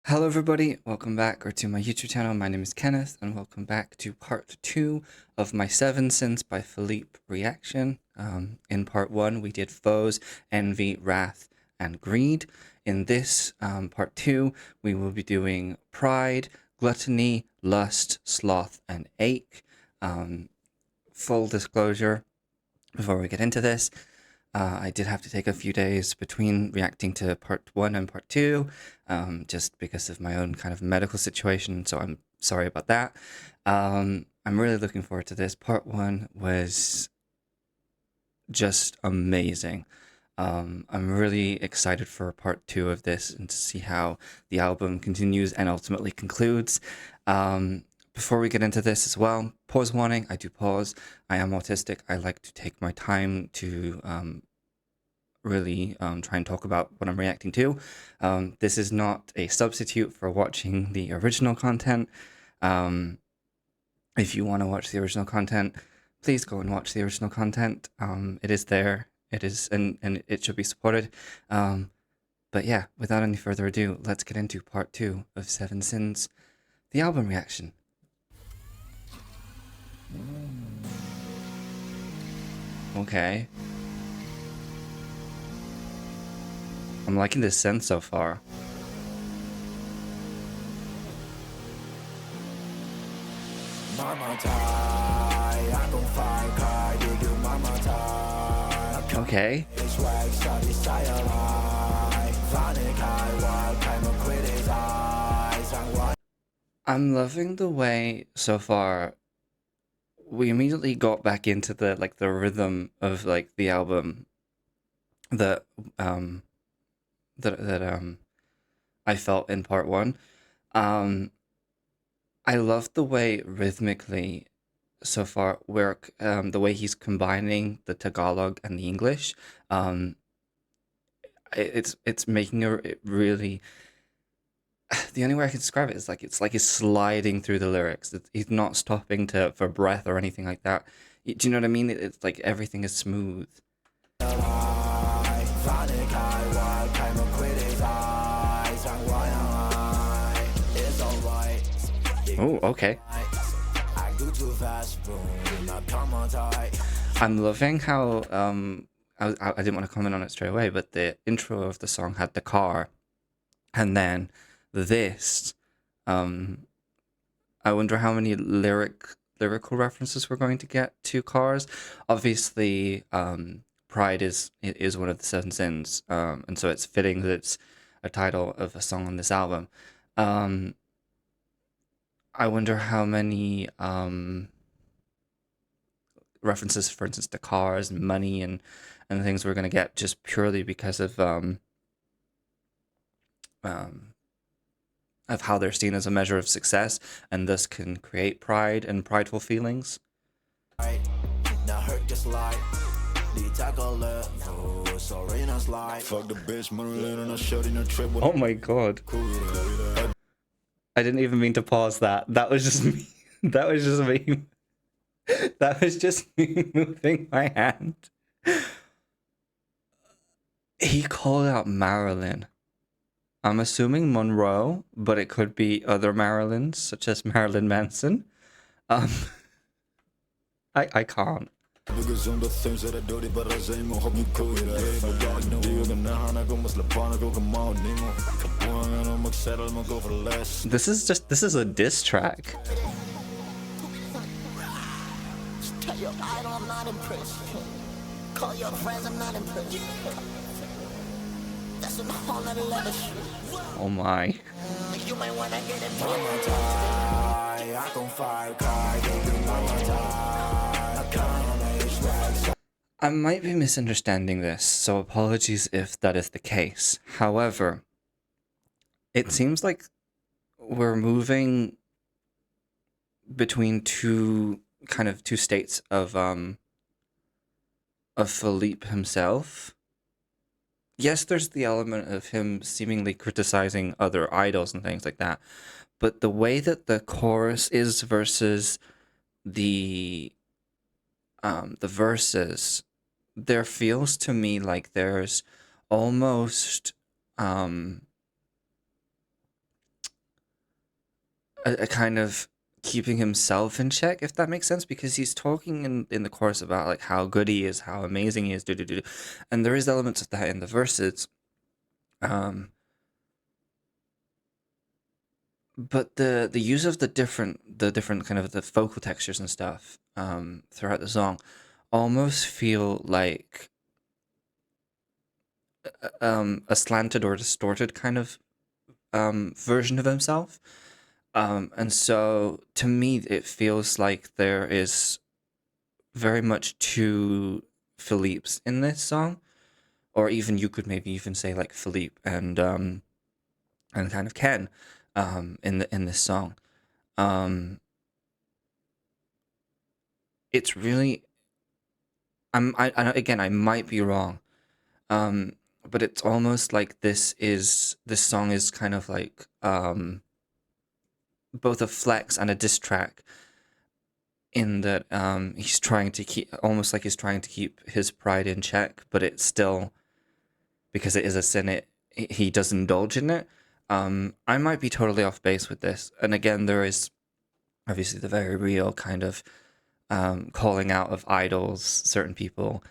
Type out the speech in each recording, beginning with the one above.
Hello everybody, welcome back to my YouTube channel. My name is Kenneth and welcome back to part 2 of my 7 Sins by Felip reaction. In part 1 we did foes, envy, wrath, and greed. In this part 2 we will be doing pride, gluttony, lust, sloth, and ache. Full disclosure before we get into this, I did have to take a few days between reacting to part 1 and part 2, just because of my own kind of medical situation, so I'm sorry about that. I'm really looking forward to this. Part 1 was just amazing. I'm really excited for part 2 of this and to see how the album continues and ultimately concludes. Before we get into this as well, pause warning, I do pause. I am autistic. I like to take my time to really try and talk about what I'm reacting to. This is not a substitute for watching the original content. If you want to watch the original content, please go and watch the original content. It is there. It is, and it should be supported. But yeah, without any further ado, let's get into part 2 of 7 Sins, the album reaction. Okay. I'm liking this scent so far. Okay. I'm loving the way so far we immediately got back into the rhythm of the album that I felt in part 1. I love the way rhythmically so far the way he's combining the Tagalog and the English. It's making it really. The only way I can describe it is it's like he's sliding through the lyrics. He's not stopping for breath or anything like that. Do you know what I mean? It's like everything is smooth. Oh, okay. I'm loving how I didn't want to comment on it straight away, but the intro of the song had the car, and then this. I wonder how many lyrical references we're going to get to cars. Obviously, Pride is one of the 7 Sins, and so it's fitting that it's a title of a song on this album. I wonder how many references, for instance, to cars and money and things we're going to get just purely because of how they're seen as a measure of success and thus can create pride and prideful feelings. Oh my god. I didn't even mean to pause that. That was just me. That was just me. That was just me moving my hand. He called out Marilyn. I'm assuming Monroe, but it could be other Marilyns, such as Marilyn Manson. I can't. This is a diss track. Tell your idol I'm not impressed. Call your friends, I'm not impressed. That's a whole nother level shit. Oh my. You might wanna get it. I might be misunderstanding this, so apologies if that is the case. However, it seems like we're moving between two states of Felip himself. Yes, there's the element of him seemingly criticizing other idols and things like that, but the way that the chorus is versus the verses, there feels to me like there's almost a kind of keeping himself in check, if that makes sense, because he's talking in the chorus about like how good he is, how amazing he is, and there is elements of that in the verses. But the use of the different kind of the vocal textures and stuff throughout the song almost feel like a slanted or distorted kind of version of himself. And so to me, it feels like there is very much two Philips in this song, or even you could maybe even say like Felip and kind of Ken in this song. Um, it's really again, I might be wrong, but it's almost like this song is kind of like both a flex and a diss track, in that he's trying to keep, almost like he's trying to keep his pride in check, but it's still, because it is a sin, he does indulge in it. I might be totally off base with this, and again, there is obviously the very real kind of calling out of idols, certain people,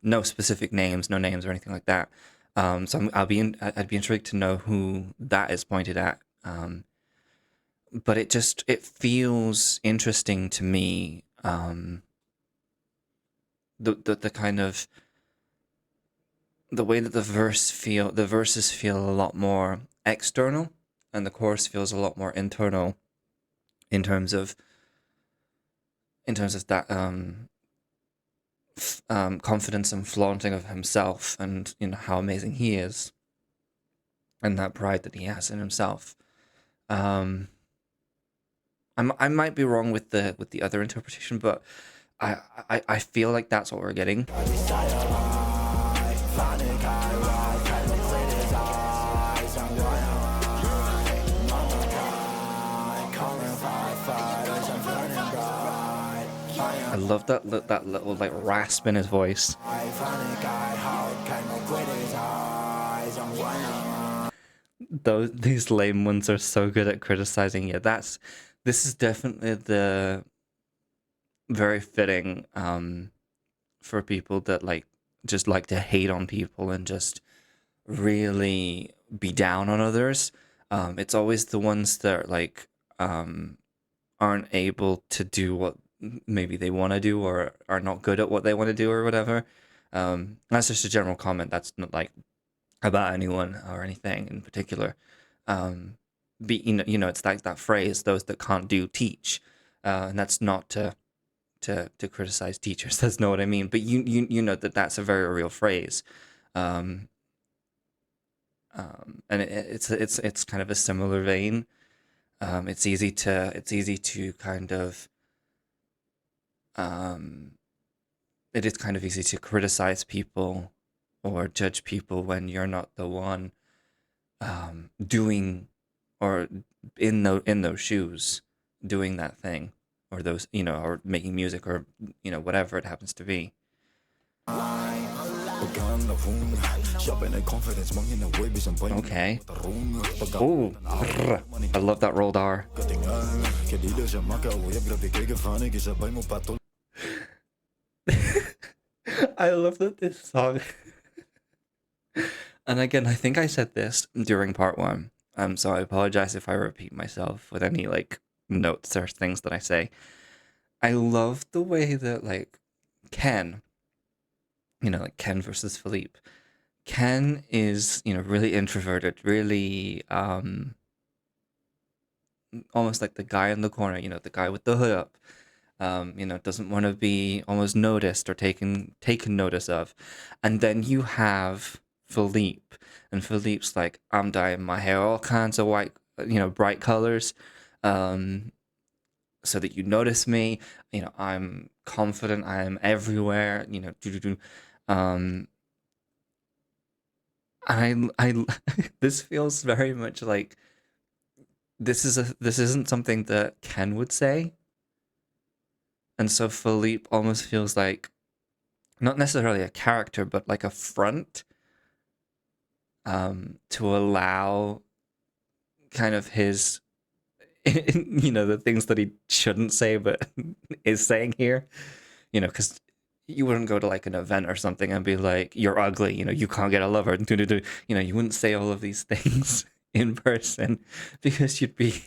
no specific names, no names or anything like that. So I'd be intrigued to know who that is pointed at. But it feels interesting to me. The kind of the way that the verses feel a lot more external, and the chorus feels a lot more internal in terms of that confidence and flaunting of himself, and how amazing he is, and that pride that he has in himself. Um, I might be wrong with the other interpretation, but I feel like that's what we're getting. I love that little like rasp in his voice. These lame ones are so good at criticizing. Yeah, this is definitely the very fitting for people that just like to hate on people and just really be down on others. It's always the ones that aren't able to do what maybe they want to do, or are not good at what they want to do, or whatever. That's just a general comment. That's not like about anyone or anything in particular. It's like that phrase, "Those that can't do teach," and that's not to criticize teachers. That's not what I mean. But you know that's a very real phrase, um, and it's kind of a similar vein. It's easy to kind of it is kind of easy to criticize people or judge people when you're not the one doing, or in those shoes, doing that thing, or those, or making music, or whatever it happens to be. Okay. Ooh, I love that rolled R. I love that this song. And again, I think I said this during part one. So I apologize if I repeat myself with any notes or things that I say. I love the way that Ken, Ken versus Felip. Ken is, really introverted, really almost like the guy in the corner, the guy with the hood up. Doesn't want to be almost noticed or taken notice of. And then you have Felip, and Felip's like, I'm dyeing my hair all kinds of white, bright colors, so that you notice me. I'm confident, I am everywhere, I this feels very much like this isn't something that Ken would say. And so Felip almost feels like not necessarily a character, but like a front, to allow kind of his you know, the things that he shouldn't say but is saying here. You know, because you wouldn't go to like an event or something and be like, "You're ugly," you know, "You can't get a lover." You know, you wouldn't say all of these things in person because you'd be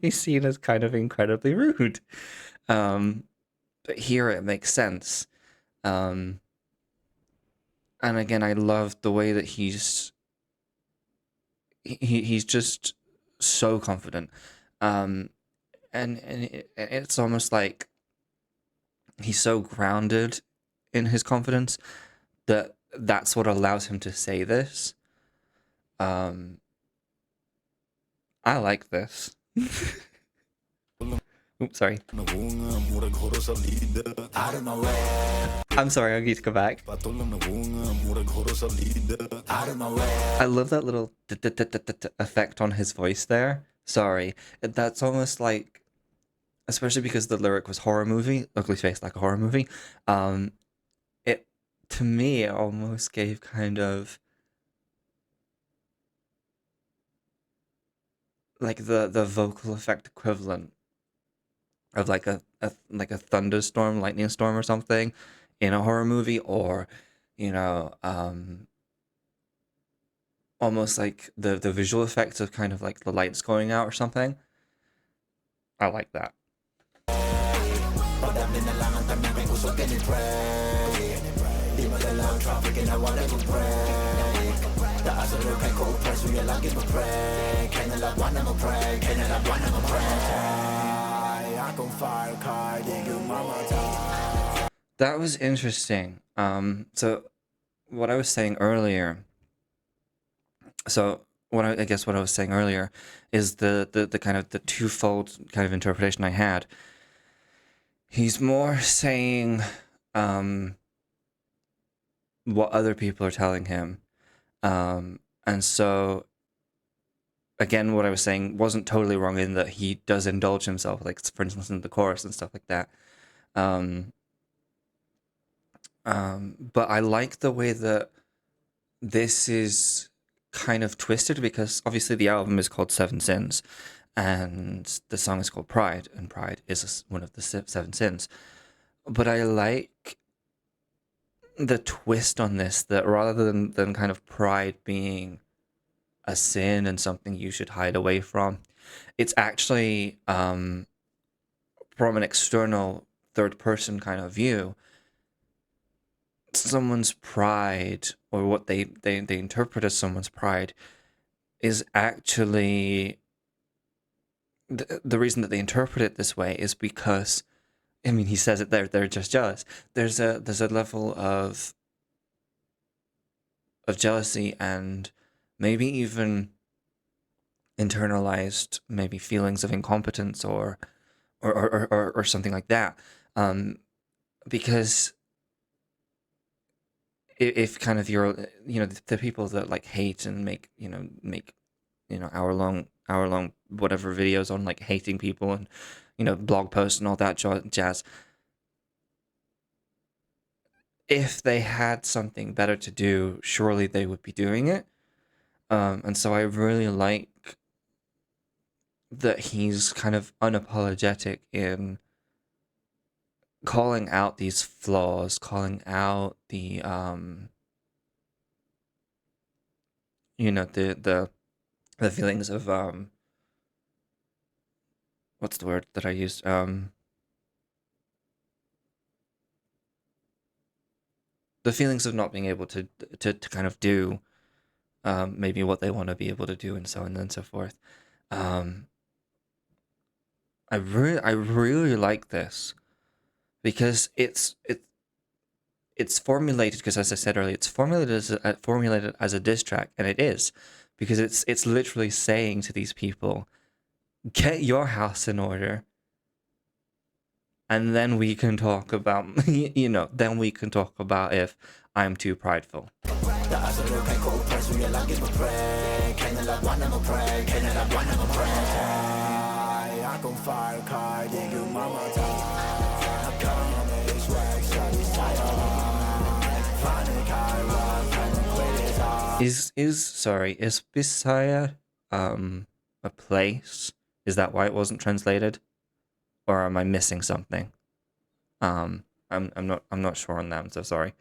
seen as kind of incredibly rude. But here it makes sense. And again, I love the way that he's just so confident. And it's almost like he's so grounded in his confidence that that's what allows him to say this. I like this. Oops, sorry. I'm sorry, I need to go back. I love that little effect on his voice there. Sorry. That's almost like, especially because the lyric was horror movie, ugly face like a horror movie. It, to me, it almost gave kind of like the vocal effect equivalent of like a thunderstorm, lightning storm or something in a horror movie, or you know, almost like the visual effects of kind of like the lights going out or something. I like that. That was interesting. So what I was saying earlier. So I guess what I was saying earlier is the kind of the twofold kind of interpretation I had. He's more saying what other people are telling him, and so again, what I was saying wasn't totally wrong in that he does indulge himself, like for instance in the chorus and stuff like that. But I like the way that this is kind of twisted, because obviously the album is called Seven Sins and the song is called Pride, and Pride is one of the seven sins. But I like the twist on this, that rather than kind of pride being a sin and something you should hide away from, it's actually from an external third person kind of view, someone's pride, or what they interpret as someone's pride, is actually the reason that they interpret it this way is because, I mean, he says it there, they're just jealous. There's a level of jealousy and maybe even internalized maybe feelings of incompetence or something like that. Because if kind of you're, you know, the people that like hate and make hour long whatever videos on like hating people and, you know, blog posts and all that jazz, if they had something better to do, surely they would be doing it. And so I really like that he's kind of unapologetic in calling out these flaws, calling out the you know, the feelings of what's the word that I used? The feelings of not being able to kind of do maybe what they want to be able to do, and so on and so forth. I really like this because it's formulated, because as I said earlier, it's formulated as a diss track, and it is, because it's literally saying to these people, get your house in order, and then we can talk about you know, then we can talk about if I'm too prideful. Is Cyra a place Is that why it wasn't translated? Or am I missing something? I'm not sure on that. I'm so sorry.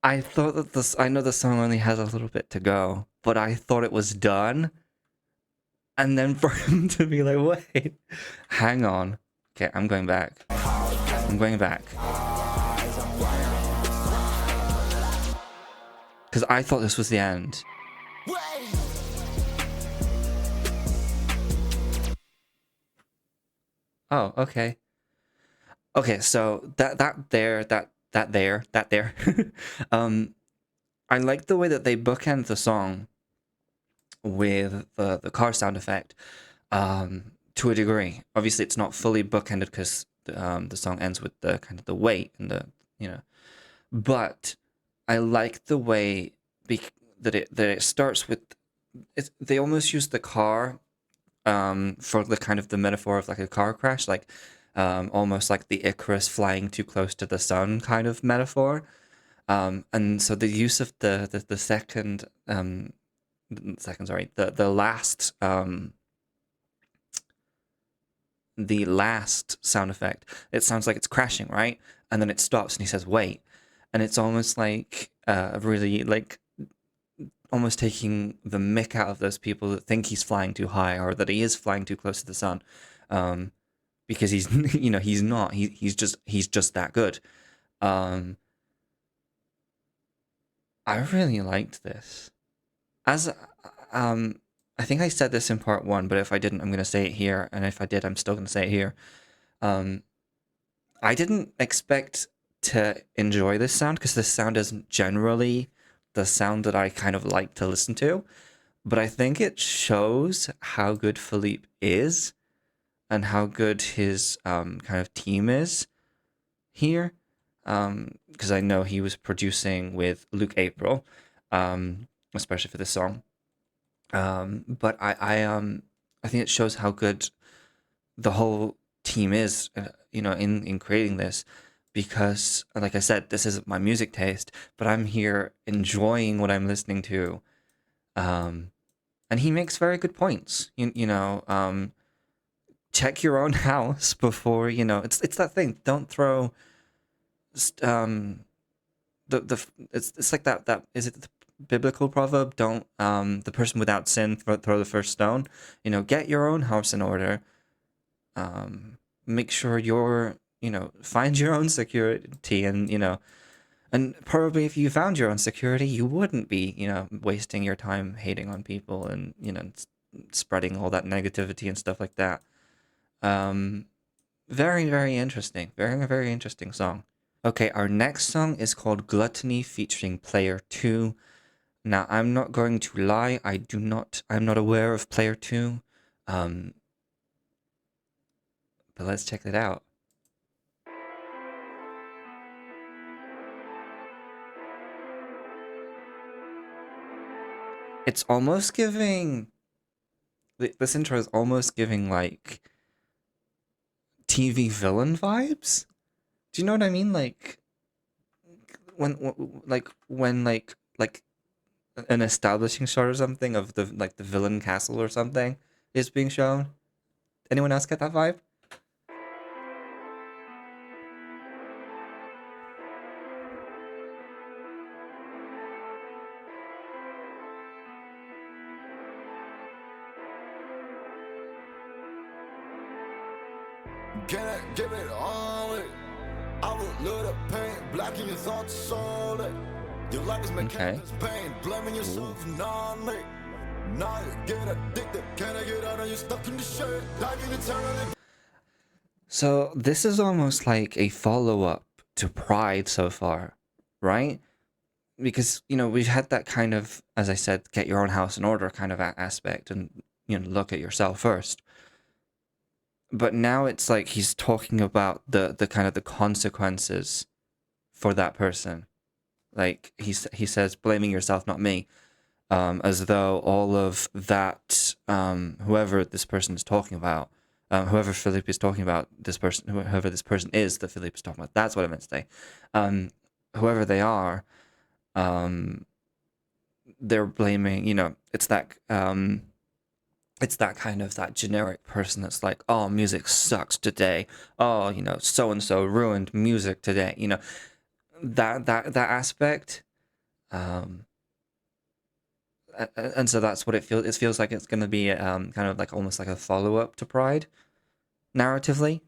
I thought that this, I know the song only has a little bit to go, but I thought it was done. And then for him to be like, wait, hang on. Okay, I'm going back. I'm going back. Because I thought this was the end. Oh, okay. Okay, so that there. I like the way that they bookend the song with the car sound effect, to a degree. Obviously, it's not fully bookended because the song ends with the kind of the weight and the, you know. But I like the way that it starts with. They almost use the car for the kind of the metaphor of like a car crash, like almost like the Icarus flying too close to the sun kind of metaphor. And so the use of the second sorry, the last sound effect, it sounds like it's crashing, right? And then it stops and he says wait, and it's almost like really like almost taking the mick out of those people that think he's flying too high or that he is flying too close to the sun, because he's he's not, he's just that good. I really liked this. As I think I said this in part one, but if I didn't, I'm going to say it here, and if I did, I'm still going to say it here. I didn't expect to enjoy this sound because this sound isn't generally the sound that I kind of like to listen to, but I think it shows how good Felip is and how good his kind of team is here, because I know he was producing with Luke April, especially for this song. But I think it shows how good the whole team is, in creating this, because like I said, this isn't my music taste, but I'm here enjoying what I'm listening to. And he makes very good points. Check your own house before, it's that thing. Don't throw it's like that is it the biblical proverb, don't the person without sin throw the first stone. Get your own house in order. Make sure you're, find your own security, and probably if you found your own security, you wouldn't be, wasting your time hating on people and, spreading all that negativity and stuff like that. Very, very interesting. Very, very interesting song. Okay, our next song is called Gluttony featuring PLAYERTWO. Now, I'm not going to lie, I'm not aware of PLAYERTWO. But let's check it out. It's almost giving, this intro is almost giving like TV villain vibes. Do you know what I mean? Like when like an establishing shot or something of the villain castle or something is being shown. Anyone else get that vibe? Can I give it all it? I would love the pain, blocking your thoughts solid. Your life is mechanics, pain, blaming yourself on me. Now you get addicted, can I get out of you stuck in the shit? Like in eternity. So this is almost like a follow-up to Pride so far, right? Because, we've had that kind of, as I said, get your own house in order kind of aspect and, look at yourself first. But now it's like he's talking about the kind of the consequences for that person. like he says, blaming yourself, not me, as though all of that, whoever this person is talking about, whoever Felip is talking about, whoever this person is that Felip is talking about, that's what I meant to say. Whoever they are, they're blaming, you know, it's that kind of that generic person that's like, oh, music sucks today. Oh, you know, so and so ruined music today. You know, that aspect. And so that's what it feels. It feels like it's going to be kind of like almost like a follow up to Pride, narratively.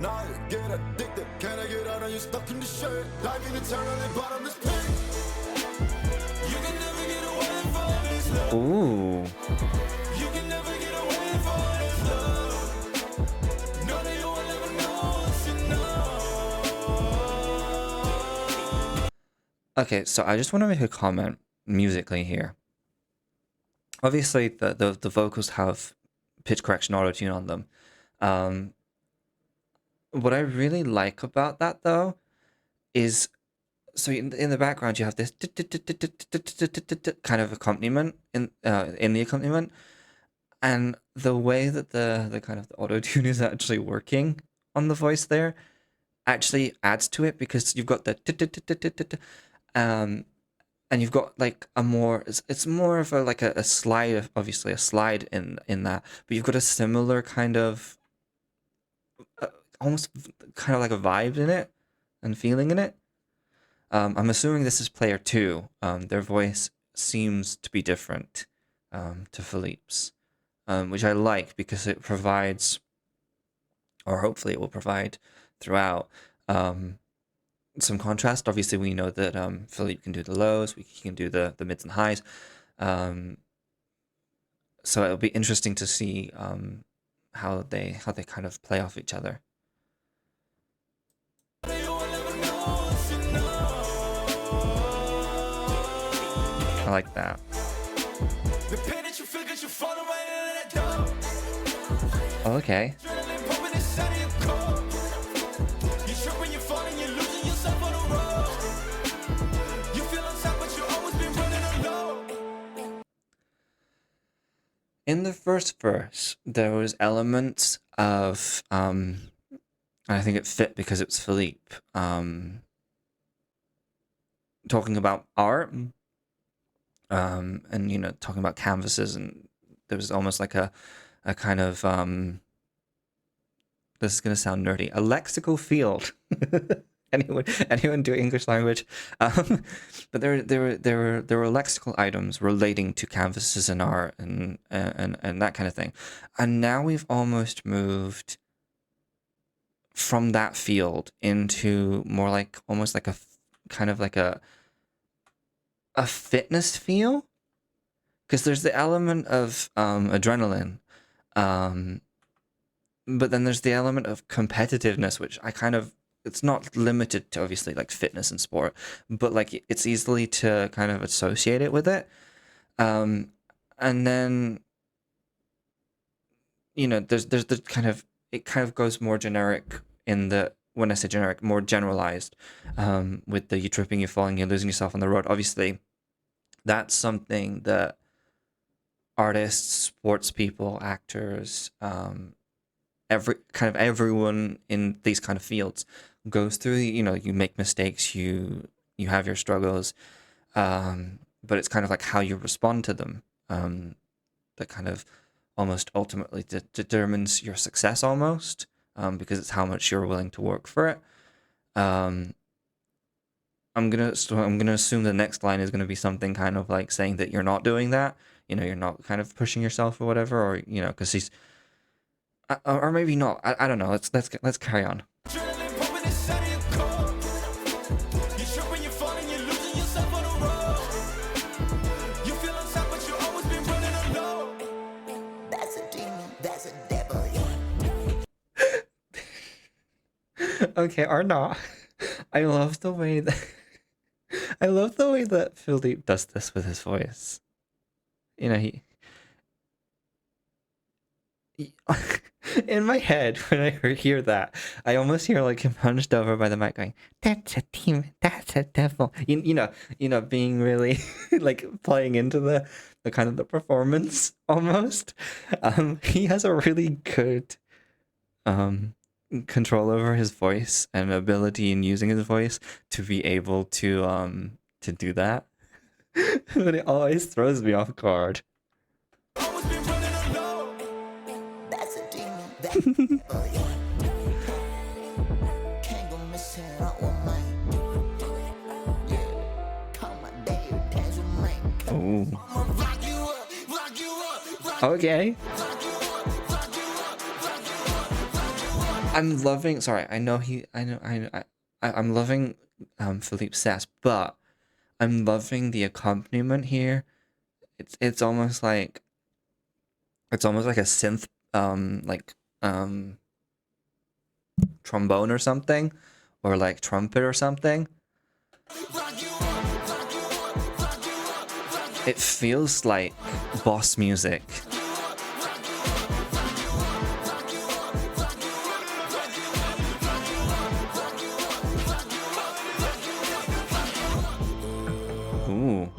Now you get addicted, can I get out of you stuck in the shade? Like an eternally bottomless pit. You can never get away from this love. Ooh. You can never get away from this love. No, that you will never know what's enough. Okay, so I just want to make a comment musically here. Obviously, the vocals have pitch correction auto-tune on them. What I really like about that, though, is so in the background you have this kind of accompaniment in the accompaniment, and the way that the kind of the auto-tune is actually working on the voice there actually adds to it, because you've got the and you've got like a more, it's more of a like a slide, obviously a slide in that, but you've got a similar kind of almost kind of like a vibe in it and feeling in it. I'm assuming this is player 2. Their voice seems to be different to Felip's, which I like because it provides, or hopefully it will provide throughout, some contrast. Obviously, we know that Felip can do the lows, he can do the mids and highs. So it'll be interesting to see how they kind of play off each other. I like that. Okay. In the first verse, there was elements of, I think it fit because it was Felip, talking about art, and, you know, talking about canvases, and there was almost like a kind of, this is going to sound nerdy, a lexical field. anyone do English language? But there were lexical items relating to canvases and art and that kind of thing. And now we've almost moved from that field into more like almost like a kind of like a fitness feel, because there's the element of adrenaline, but then there's the element of competitiveness, which I kind of, it's not limited to obviously like fitness and sport, but like it's easily to kind of associate it with it. And then, you know, there's the kind of, it kind of goes more generic in the, when I say generic, more generalized, with the you tripping, you falling, you're losing yourself on the road. Obviously, that's something that artists, sports people, actors, everyone in these kind of fields goes through. You know, you make mistakes, you have your struggles, but it's kind of like how you respond to them, that kind of almost ultimately determines your success almost, because it's how much you're willing to work for it. I'm gonna assume the next line is gonna be something kind of like saying that you're not doing that. You know, you're not kind of pushing yourself or whatever, or, you know, because he's, or maybe not. I don't know. Let's carry on. Okay, or not. I love the way that Felip does this with his voice. You know, he In my head, when I hear that, I almost hear like him hunched over by the mic going, "That's a demon, that's a devil." Being really like playing into the kind of the performance almost. He has a really good control over his voice and ability in using his voice to be able to do that. But it always throws me off guard. Oh. Okay. I'm loving. Sorry, I know he. I know. I'm loving Felip's sass, but I'm loving the accompaniment here. It's almost like a synth trombone or something, or like trumpet or something. It feels like boss music. Ooh.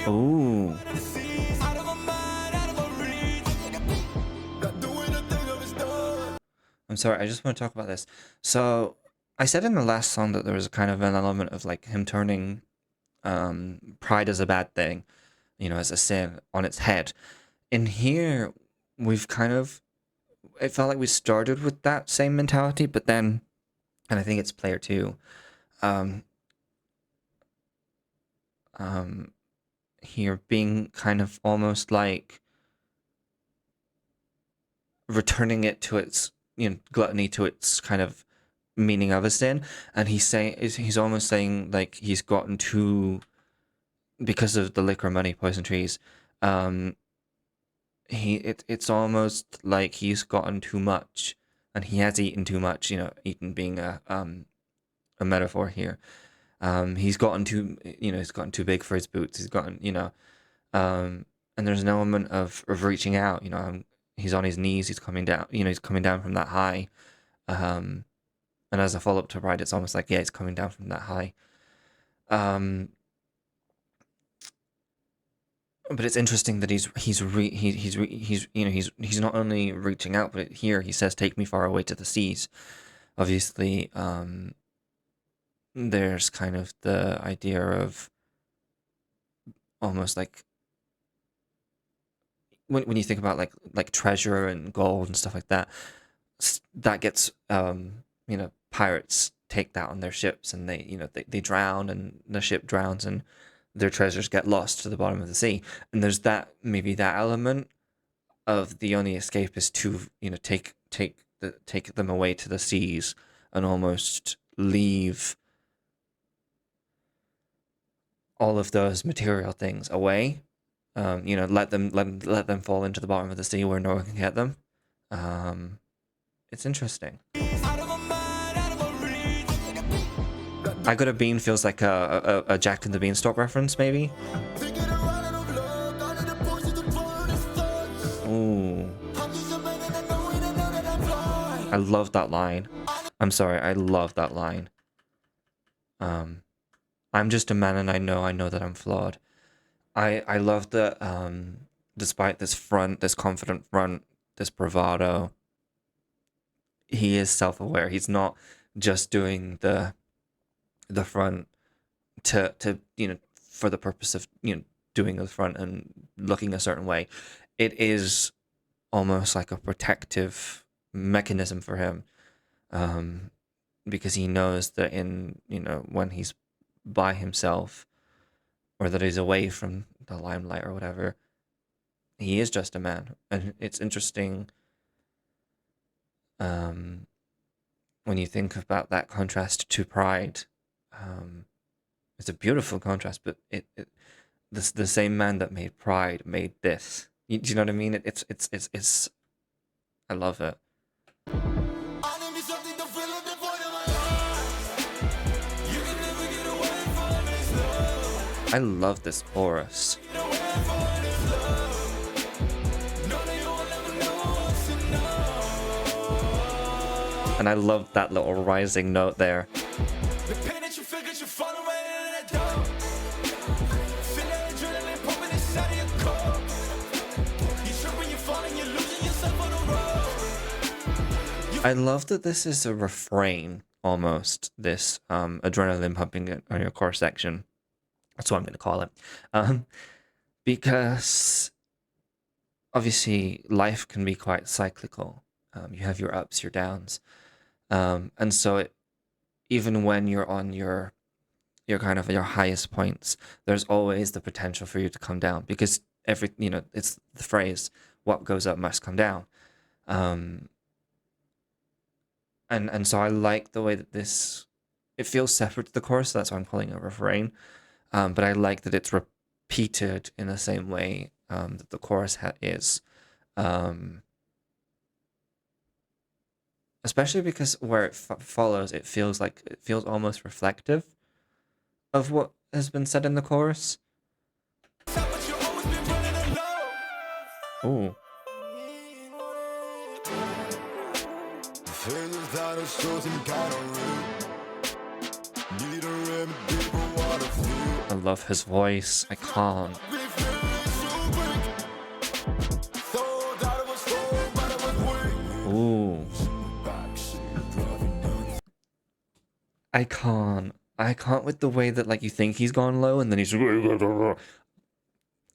Ooh. I'm sorry, I just want to talk about this. So, I said in the last song that there was kind of an element of like him turning pride as a bad thing, as a sin on its head. In here, we've kind of, it felt like we started with that same mentality, but then, and I think it's player 2, here being kind of almost like returning it to its, gluttony to its kind of meaning of a sin, and he's almost saying like he's gotten too, because of the liquor, money, poison, trees, it's almost like he's gotten too much, and he has eaten too much. Eaten being a metaphor here. He's gotten too big for his boots. He's gotten, and there's an element of reaching out. He's on his knees. He's coming down. He's coming down from that high. And as a follow-up to Pride, it's almost like, yeah, he's coming down from that high. But it's interesting that he's not only reaching out, but here he says, "Take me far away to the seas." Obviously, there's kind of the idea of almost like when you think about like treasure and gold and stuff like that, that gets pirates take that on their ships, and they drown, and the ship drowns, and their treasures get lost to the bottom of the sea. And there's maybe that element of the only escape is to take them away to the seas and almost leave all of those material things away. Let them fall into the bottom of the sea where no one can get them. It's interesting. I Got a Bean feels like a Jack and the Beanstalk reference, maybe. Ooh. I love that line. I'm sorry, I love that line. I'm just a man, and I know that I'm flawed. I love that, despite this confident front, this bravado, he is self-aware. He's not just doing the front to for the purpose of doing the front and looking a certain way. It is almost like a protective mechanism for him, because he knows that when he's by himself, or that he's away from the limelight or whatever, he is just a man. And it's interesting when you think about that contrast to Pride. It's a beautiful contrast, but the same man that made Pride made this. Do you know what I mean? It's I love it. I love this chorus. And I love that little rising note there. I love that this is a refrain, almost, this adrenaline pumping on your core section. That's what I'm going to call it. Because obviously life can be quite cyclical. You have your ups, your downs. And so even when you're on your kind of your highest points, there's always the potential for you to come down, because it's the phrase, what goes up must come down. And so I like the way that it feels separate to the chorus, so that's why I'm calling it a refrain. But I like that it's repeated in the same way that the chorus is. Especially because where it follows, it feels almost reflective of what has been said in the chorus. Ooh. I love his voice. I can't. Ooh. I can't with the way that, like, you think he's gone low and then he's...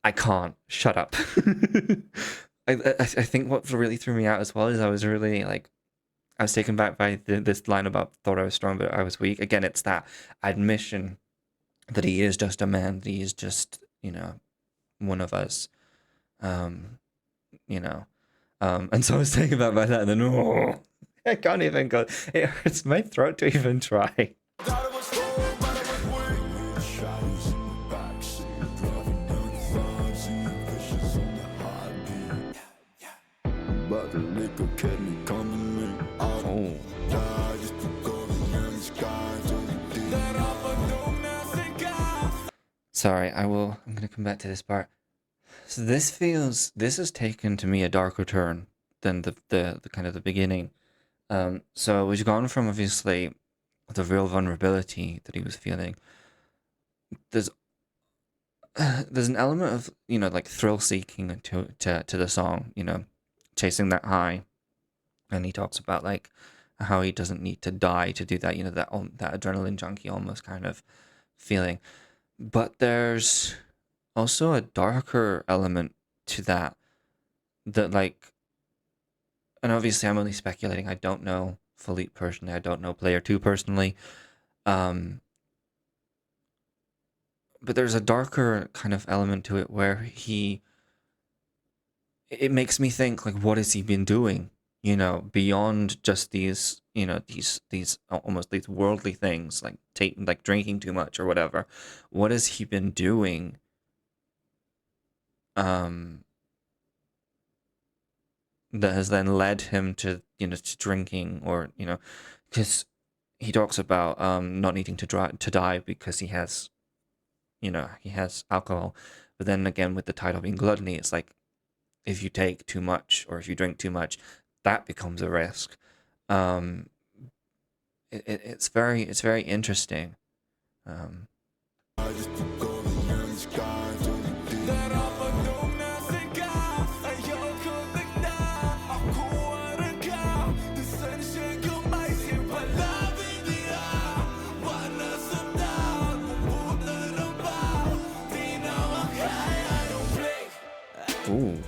I can't. Shut up. I think what really threw me out as well is I was really, like... I was taken back by this line about thought I was strong but I was weak. Again, it's that admission that he is just a man. That he is just, one of us. And so I was taken back by that, and then, I can't even go. It hurts my throat to even try. Sorry, I'm gonna come back to this part. So this has taken to me a darker turn than the kind of the beginning. So we've gone from obviously the real vulnerability that he was feeling. There's an element of, like thrill seeking to the song, chasing that high. And he talks about like how he doesn't need to die to do that, that adrenaline junkie almost kind of feeling. But there's also a darker element to that like, and obviously I'm only speculating. I don't know Felip personally. I don't know PLAYERTWO personally. But there's a darker kind of element to it where it makes me think, like, what has he been doing, beyond just these, these almost these worldly things, like drinking too much or whatever. What has he been doing that has then led him to, to drinking, or, because he talks about not needing to die because he has, he has alcohol. But then again, with the title being gluttony, it's like, if you take too much or if you drink too much, that becomes a risk. It's very interesting. Ooh.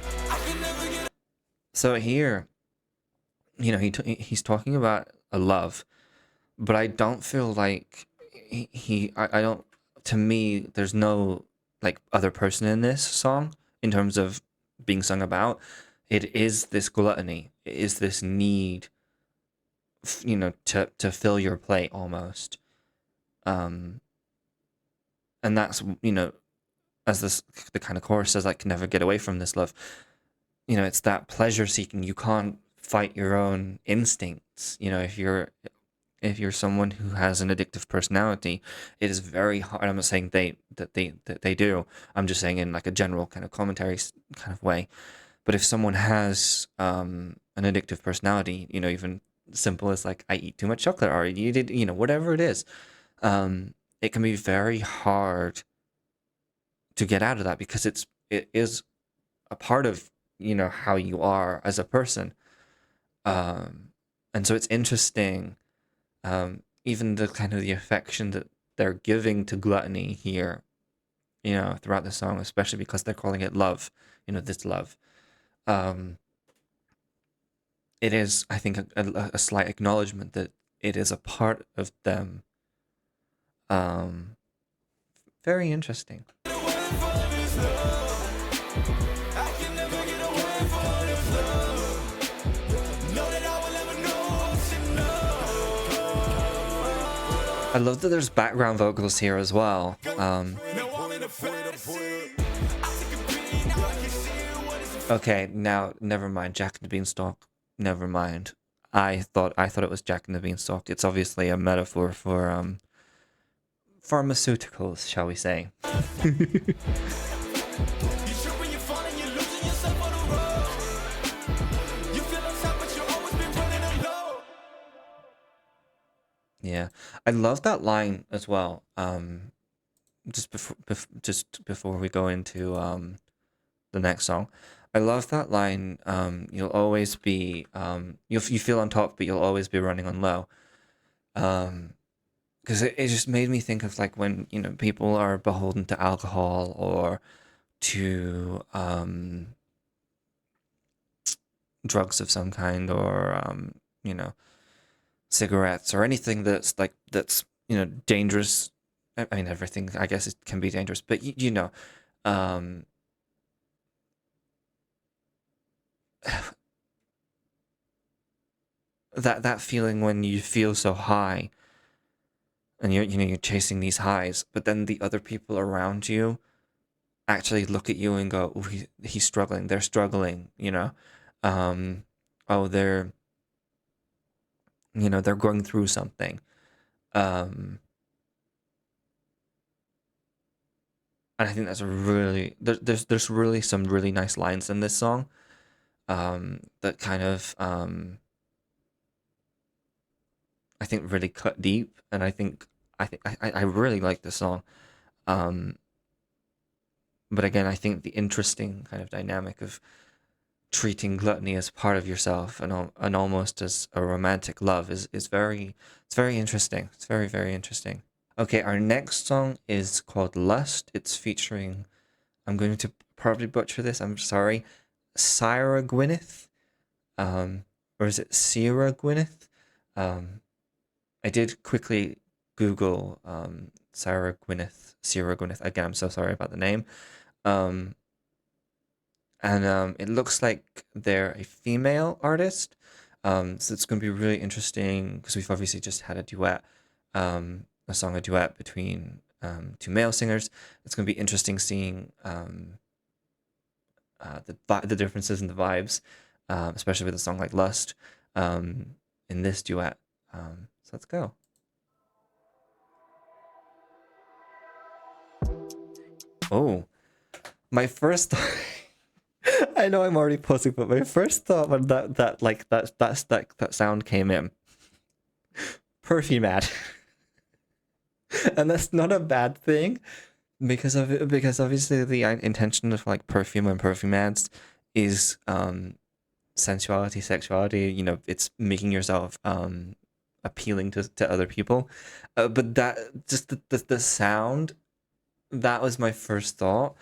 So here, he's talking about a love, but I don't feel like I don't, to me, there's no like other person in this song in terms of being sung about. It is this gluttony. It is this need, to fill your plate almost. And that's, as the kind of chorus says, like, can never get away from this love. It's that pleasure seeking. You can't fight your own instincts. If you're, if you're someone who has an addictive personality, it is very hard. I'm not saying they do. I'm just saying in like a general kind of commentary kind of way. But if someone has an addictive personality, you know, even simple as like I eat too much chocolate or you know, whatever it is, it can be very hard to get out of that because it is a part of, you know, how you are as a person. And so it's interesting, even the kind of the affection that they're giving to gluttony here, you know, throughout the song, especially because they're calling it love, you know, this love. It is, I think, a slight acknowledgement that it is a part of them. Very interesting. I love that there's background vocals here as well. Okay, now never mind. Jack and the Beanstalk. Never mind. I thought it was Jack and the Beanstalk. It's obviously a metaphor for pharmaceuticals, shall we say? Yeah, I love that line as well. Just before we go into the next song, I love that line. You'll always be you feel on top, but you'll always be running on low. Because it just made me think of like when, you know, people are beholden to alcohol or to drugs of some kind, or you know, cigarettes or anything that's you know, dangerous. I mean, everything, I guess, it can be dangerous, but you know, that feeling when you feel so high and you know, you're chasing these highs, but then the other people around you actually look at you and go, "Oh, he's struggling. They're struggling." You know, oh, they're, you know, they're going through something. And I think that's a really there's really some really nice lines in this song, that kind of I think really cut deep, and I think I really like this song. But again, I think the interesting kind of dynamic of treating gluttony as part of yourself and almost as a romantic love is very, it's very interesting. It's very, very interesting. Okay, our next song is called Lust. It's featuring, I'm going to probably butcher this, I'm sorry, Cyra Gwynth, or is it Cyra Gwynth? I did quickly Google Cyra Gwynth. Again, I'm so sorry about the name. And it looks like they're a female artist. So it's going to be really interesting because we've obviously just had a duet, a duet between two male singers. It's going to be interesting seeing the differences in the vibes, especially with a song like Lust, in this duet. So let's go. Oh, my first I know I'm already pausing, but my first thought when that sound came in, perfume ad. And that's not a bad thing, because obviously the intention of like perfume and perfume ads is sensuality, sexuality, you know, it's making yourself appealing to other people. But that just the sound, that was my first thought.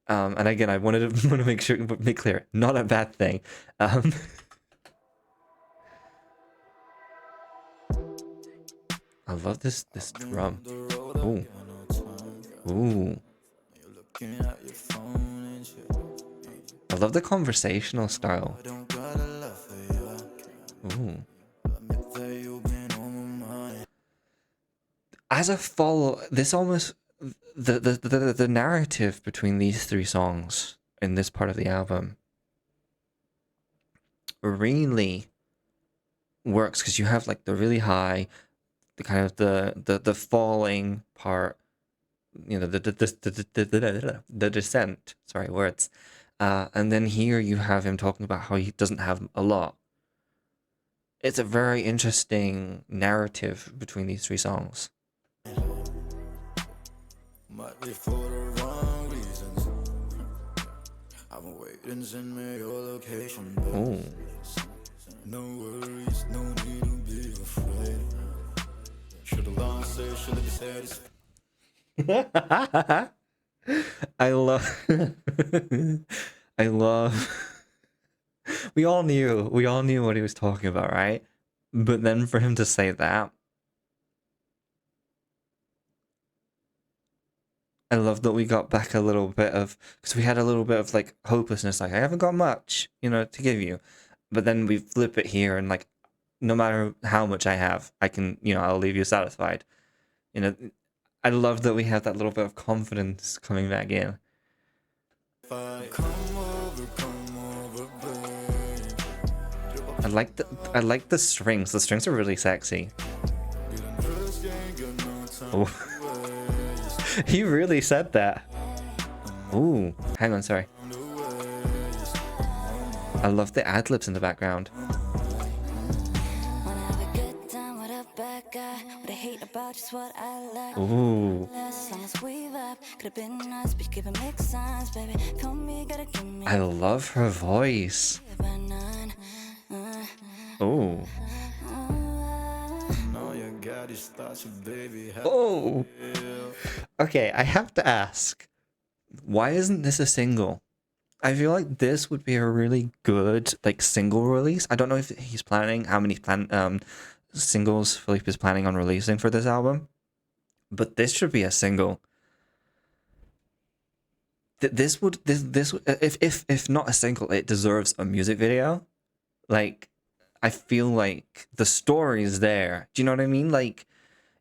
And again, I wanted to make sure, make clear, not a bad thing. I love this drum. Ooh. Ooh. I love the conversational style. Ooh. As a follow, this almost the narrative between these three songs in this part of the album really works because you have like the really high, the kind of the falling part, you know, the descent. Sorry, words. And then here you have him talking about how he doesn't have a lot. It's a very interesting narrative between these three songs. Might be for the wrong reasons. I'm waiting, send me your location. Oh. No worries, no need to be afraid. Should've learned, say, should've been satisfied. I love I love we all knew what he was talking about, right? But then for him to say that, I love that we got back a little bit of, because we had a little bit of like hopelessness, like I haven't got much, you know, to give you. But then we flip it here and like, no matter how much I have, I can, you know, I'll leave you satisfied. You know, I love that we have that little bit of confidence coming back in. I like the strings. The strings are really sexy. Oh. He really said that. Ooh, hang on, sorry. I love the ad-libs in the background. Ooh. I love her voice. Oh. Oh. Okay, I have to ask, why isn't this a single? I feel like this would be a really good like single release. I don't know if he's planning how many singles Felip is planning on releasing for this album, but this should be a single. This if not a single, it deserves a music video. Like, I feel like the story is there. Do you know what I mean? Like,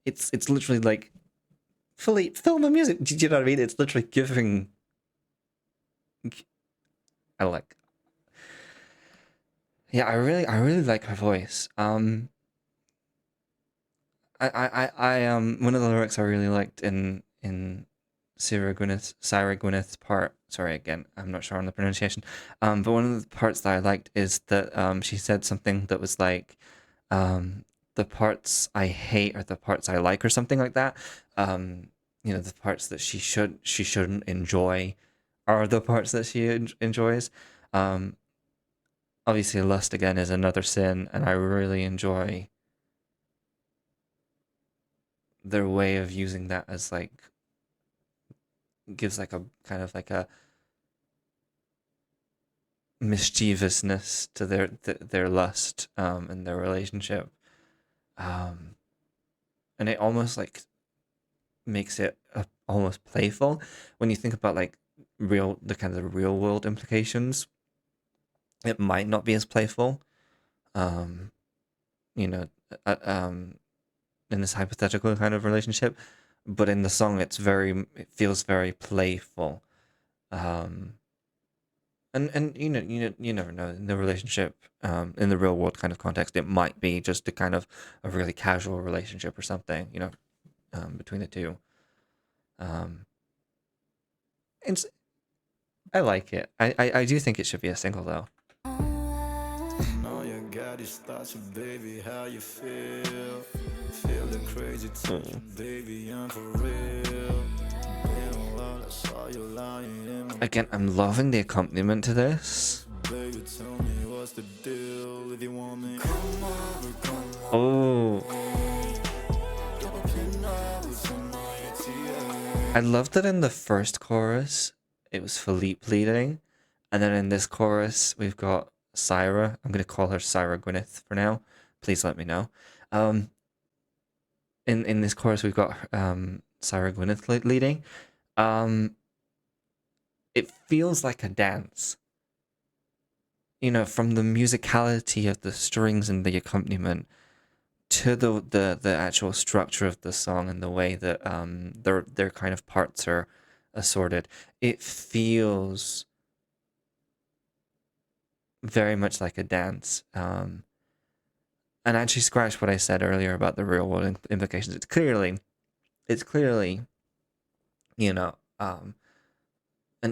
it's literally like, Felip, film a music. Do you know what I mean? It's literally giving. Yeah, I really like her voice. One of the lyrics I really liked in Cyra Gwyneth's part. Sorry again, I'm not sure on the pronunciation. But one of the parts that I liked is that she said something that was like, the parts I hate are the parts I like, or something like that. You know, the parts that she shouldn't enjoy are the parts that she enjoys. Obviously, lust again is another sin, and I really enjoy their way of using that as like, gives like a kind of like a mischievousness to their lust and their relationship, and it almost like makes it almost playful when you think about like the kind of the real world implications. It might not be as playful, you know, in this hypothetical kind of relationship, but in the song it feels very playful. And you never know, in the relationship, in the real world kind of context, it might be just a kind of a really casual relationship or something, you know, between the two. It's I like it. I do think it should be a single though. Baby, how you feel? Feeling crazy, baby, I'm for real. Again, I'm loving the accompaniment to this. Baby, tell me what's the deal. If you want me, oh. I love that in the first chorus it was Felip leading, and then in this chorus we've got Cyra. I'm gonna call her Cyra Gwynth for now. Please let me know. In this chorus we've got Cyra Gwynth leading. It feels like a dance. You know, from the musicality of the strings and the accompaniment to the actual structure of the song and the way that their kind of parts are assorted, it feels very much like a dance. and actually scratch what I said earlier about the real world implications. It's clearly, you know, an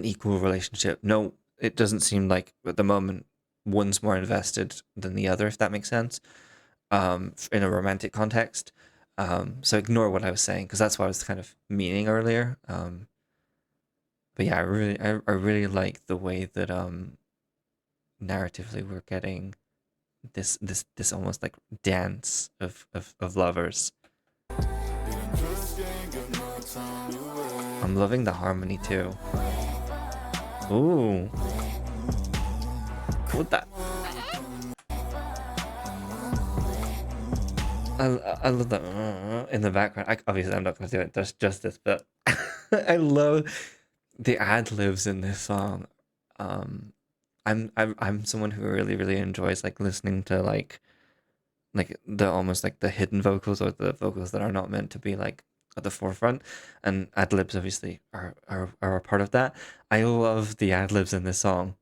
equal relationship. No, it doesn't seem like at the moment one's more invested than the other, if that makes sense. In a romantic context. So ignore what I was saying because that's what I was kind of meaning earlier. But yeah, I really like the way that narratively we're getting this almost like dance of lovers. I'm loving the harmony too. Ooh. What that? I love that in the background. Obviously, I'm not going to do it justice, but I love the ad libs in this song. I'm someone who really enjoys like listening to like the almost like the hidden vocals or the vocals that are not meant to be like at the forefront, and ad libs obviously are a part of that. I love the ad libs in this song.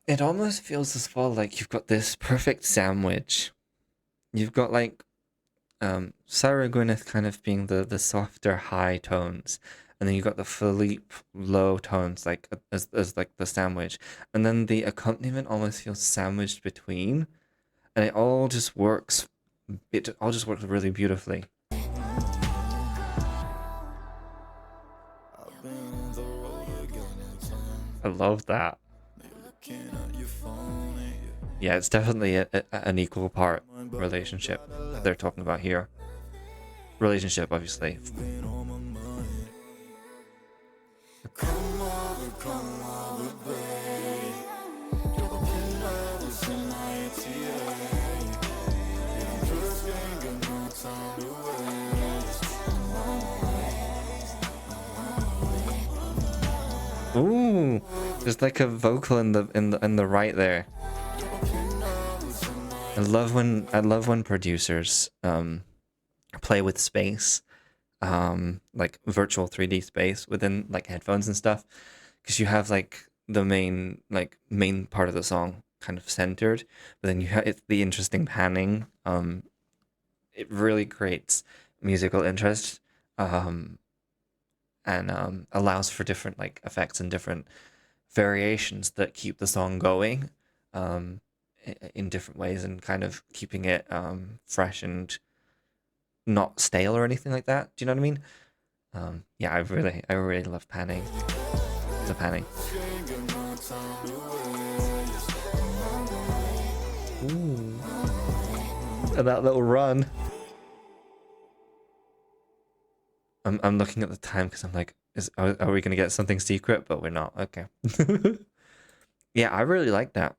It almost feels as well like you've got this perfect sandwich. You've got like Cyra Gwynth kind of being the softer high tones, and then you've got the Felip low tones like as like the sandwich, and then the accompaniment almost feels sandwiched between, and it all just works. It all just works really beautifully. I love that. Yeah, it's definitely an equal part relationship that they're talking about here. Relationship, obviously. Ooh, there's like a vocal in the right there. I love when producers play with space, like virtual 3D space within like headphones and stuff, because you have like the main part of the song kind of centered, but then you have it's the interesting panning. It really creates musical interest, and allows for different like effects and different variations that keep the song going in different ways and kind of keeping it fresh and not stale or anything like that. Do you know what I mean? Yeah, I really love panning. The panning. Ooh. And that little run. I'm looking at the time because I'm like, are we gonna get something secret? But we're not. Okay. Yeah, I really like that.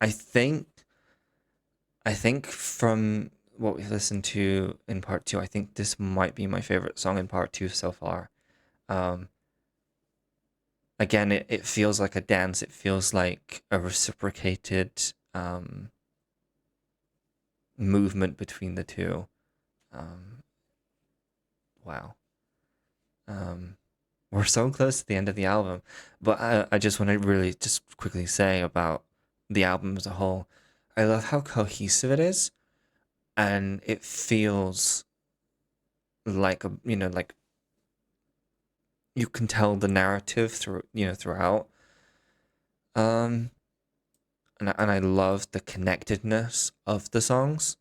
I think from what we've listened to in part two, I think this might be my favorite song in part two so far. Again, it feels like a dance. It feels like a reciprocated movement between the two. Wow. We're so close to the end of the album, but I just want to really just quickly say about the album as a whole. I love how cohesive it is, and it feels like like you can tell the narrative throughout. And I love the connectedness of the songs.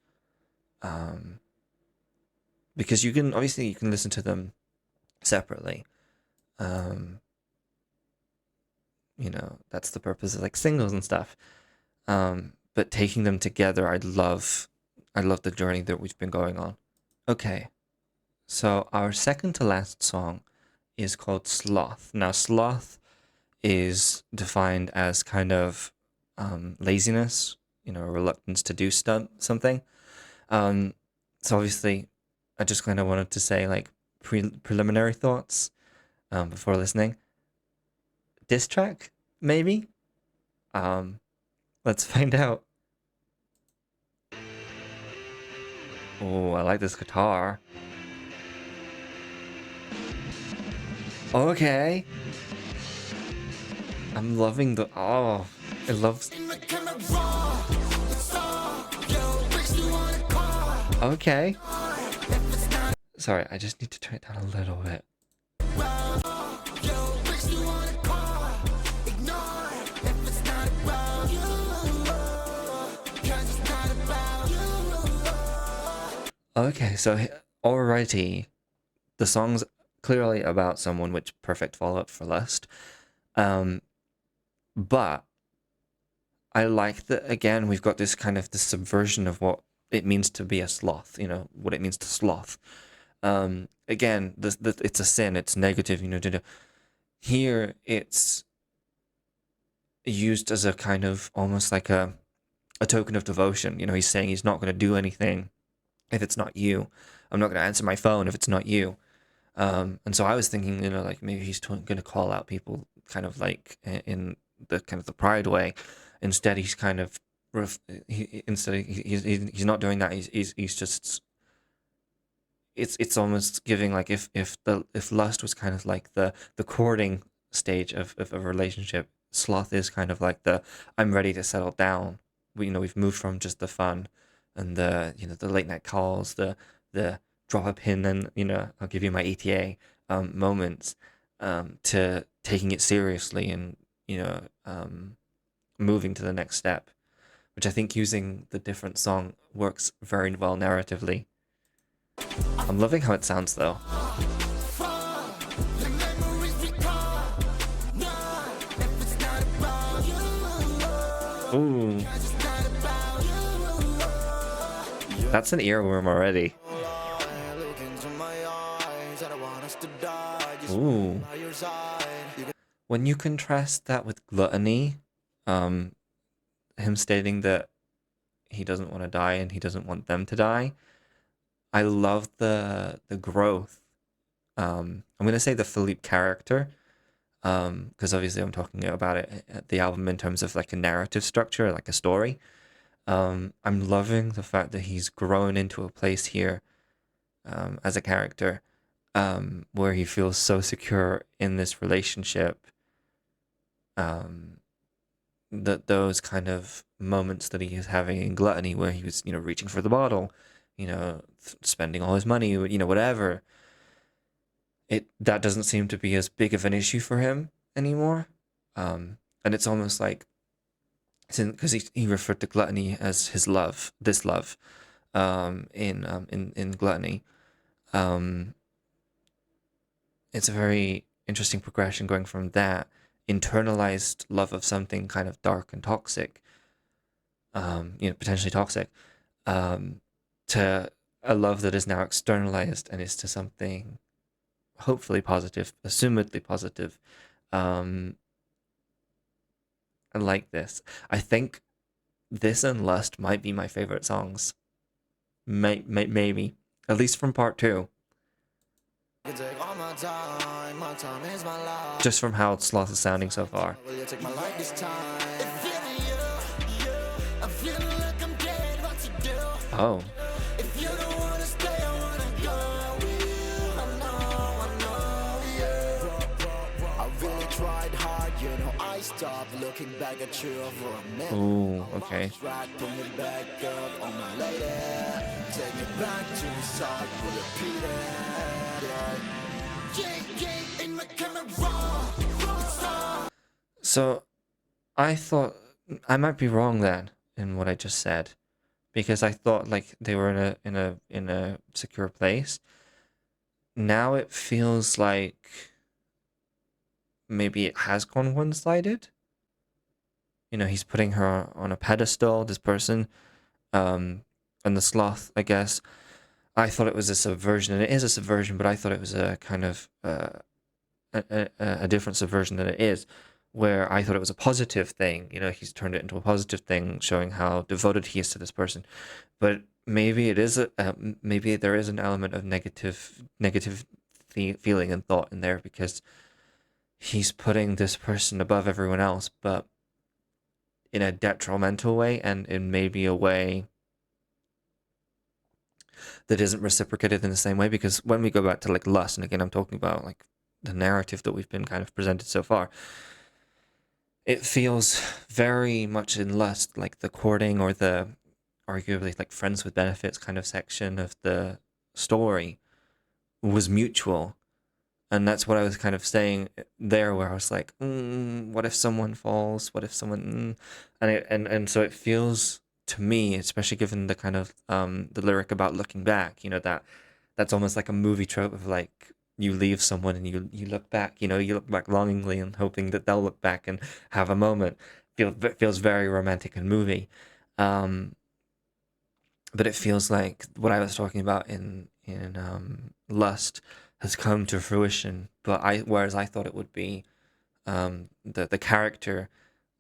Because you can listen to them separately. That's the purpose of like singles and stuff. But taking them together, I love the journey that we've been going on. Okay, so our second to last song is called Sloth. Now, sloth is defined as kind of laziness, reluctance to do something. So obviously, I just kind of wanted to say like preliminary thoughts before listening. Diss track, maybe? Let's find out. Oh, I like this guitar. Okay. I'm loving the... Oh, it loves... Okay. Sorry, I just need to turn it down a little bit. Okay, so already the song's clearly about someone, which perfect follow-up for Lust. But I like that, again, we've got this kind of this subversion of what it means to be a sloth, you know, what it means to sloth. Again, it's a sin, it's negative, you know. Here, it's used as a kind of almost like a token of devotion. You know, he's saying he's not going to do anything if it's not you. I'm not going to answer my phone if it's not you. And so I was thinking, you know, like maybe he's going to call out people kind of like in the kind of the pride way. Instead, he's kind of he's not doing that. He's just it's almost giving like if lust was kind of like the courting stage of a relationship, sloth is kind of like the I'm ready to settle down. We've moved from just the fun and the the late night calls, the drop a pin and I'll give you my ETA moments, to taking it seriously and moving to the next step, which I think using the different song works very well narratively. I'm loving how it sounds though. Ooh. That's an earworm already. Ooh. When you contrast that with gluttony, him stating that he doesn't want to die and he doesn't want them to die, I love the growth. I'm gonna say the Felip character, because obviously I'm talking about it, the album in terms of like a narrative structure, like a story. I'm loving the fact that he's grown into a place here, as a character, where he feels so secure in this relationship. That those kind of moments that he is having in gluttony, where he was, reaching for the bottle, spending all his money, whatever. That doesn't seem to be as big of an issue for him anymore. And it's almost like, because he referred to gluttony as his love, this love, in gluttony. It's a very interesting progression going from that internalized love of something kind of dark and toxic, potentially toxic, to a love that is now externalized and is to something hopefully positive, assumedly positive. I like this. I think this and Lust might be my favorite songs. Maybe. At least from part 2. Just from how Sloth is sounding so far. Oh. Ooh, okay. So, I thought I might be wrong then in what I just said, because I thought like they were in a secure place. Now it feels like maybe it has gone one-sided. He's putting her on a pedestal, this person, and the sloth, I guess. I thought it was a subversion, and it is a subversion, but I thought it was a kind of a different subversion than it is, where I thought it was a positive thing. He's turned it into a positive thing, showing how devoted he is to this person. But maybe it is maybe there is an element of negative feeling and thought in there, because he's putting this person above everyone else, but in a detrimental way, and in maybe a way that isn't reciprocated in the same way. Because when we go back to like lust, and again I'm talking about like the narrative that we've been kind of presented so far, it feels very much in lust like the courting, or the arguably like friends with benefits kind of section of the story was mutual. And that's what I was kind of saying there, where I was like, what if someone falls? What if someone, and so it feels to me, especially given the kind of the lyric about looking back, that's almost like a movie trope of like you leave someone and you look back, you look back longingly and hoping that they'll look back and have a moment. Feels very romantic and movie. But it feels like what I was talking about in Lust has come to fruition. But whereas I thought it would be the character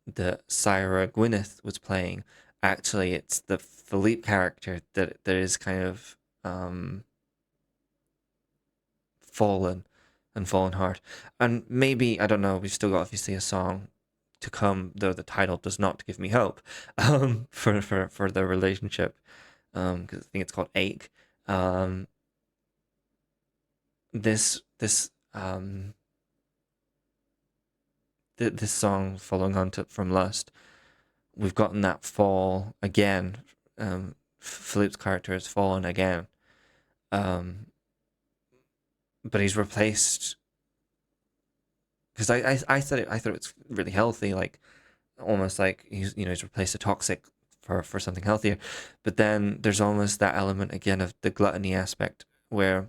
that Cyra Gwynth was playing, actually it's the Felip character that is kind of fallen hard. And maybe, I don't know, we've still got obviously a song to come, though the title does not give me hope for the relationship. Because I think it's called Ache. This song following on from Lust, we've gotten that fall again. Felip's character has fallen again, but he's replaced. Because I said it, I thought it's really healthy, like almost like he's replaced a toxic for something healthier. But then there's almost that element again of the gluttony aspect, where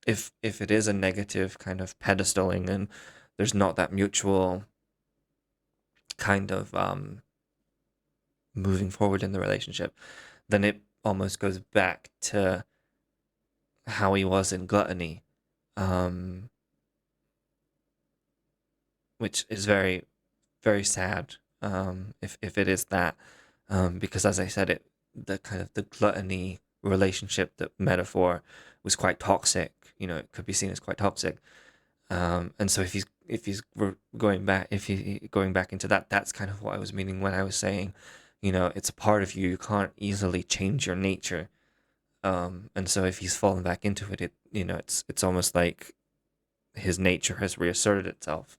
if it is a negative kind of pedestaling and there's not that mutual kind of moving forward in the relationship, then it almost goes back to how he was in gluttony, which is very, very sad, if it is that. Because as I said, the kind of the gluttony relationship, the metaphor, was quite toxic. It could be seen as quite toxic. And so if he's going back into that, that's kind of what I was meaning when I was saying, it's a part of you. You can't easily change your nature. And so if he's fallen back into it, it's almost like his nature has reasserted itself.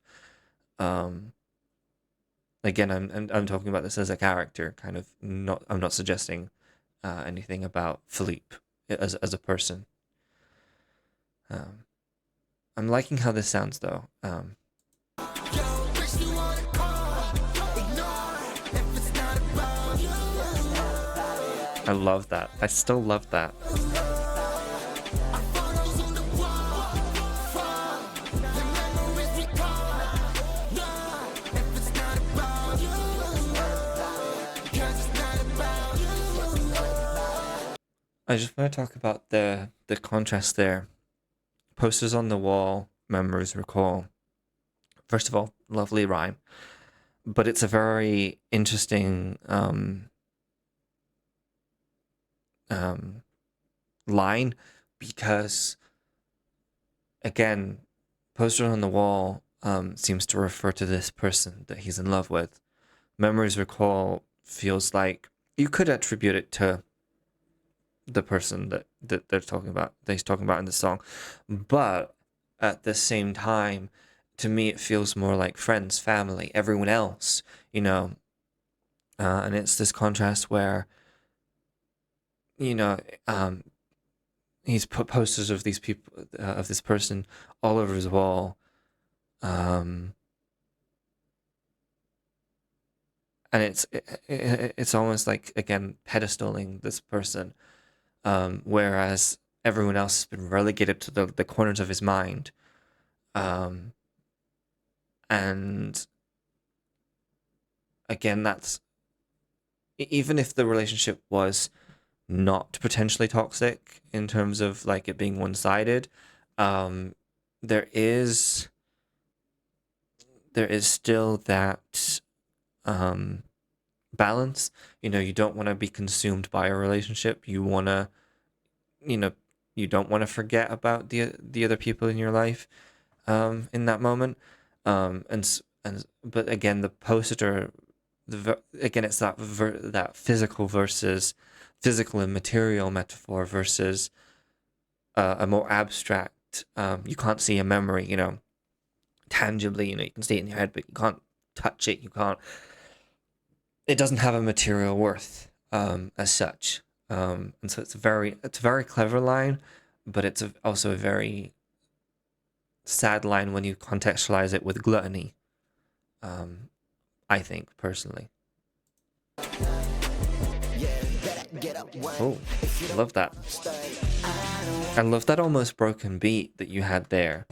Again, I'm talking about this as a character, kind of. I'm not suggesting anything about Felip as a person. I'm liking how this sounds, though. I love that. I still love that. I just want to talk about the contrast there. Posters on the wall, memories recall. First of all, lovely rhyme, but it's a very interesting line, because again, poster on the wall seems to refer to this person that he's in love with. Memories recall feels like you could attribute it to the person that he's talking about in the song, but at the same time, to me it feels more like friends, family, everyone else, and it's this contrast where he's put posters of these people, of this person, all over his wall, and it's almost like, again, pedestaling this person, whereas everyone else has been relegated to the corners of his mind. And again, that's, even if the relationship was not potentially toxic in terms of like it being one-sided, there is still that balance. You don't want to be consumed by a relationship. You want to, you don't want to forget about the other people in your life in that moment. But again, the poster again, it's that physical and material metaphor versus a more abstract. You can't see a memory, you know, tangibly. You know, you can see it in your head, but you can't touch it. You can't. It doesn't have a material worth as such. And so it's a very clever line, but it's also a very sad line when you contextualize it with gluttony. I think personally. Oh, I love that. I love that almost broken beat that you had there.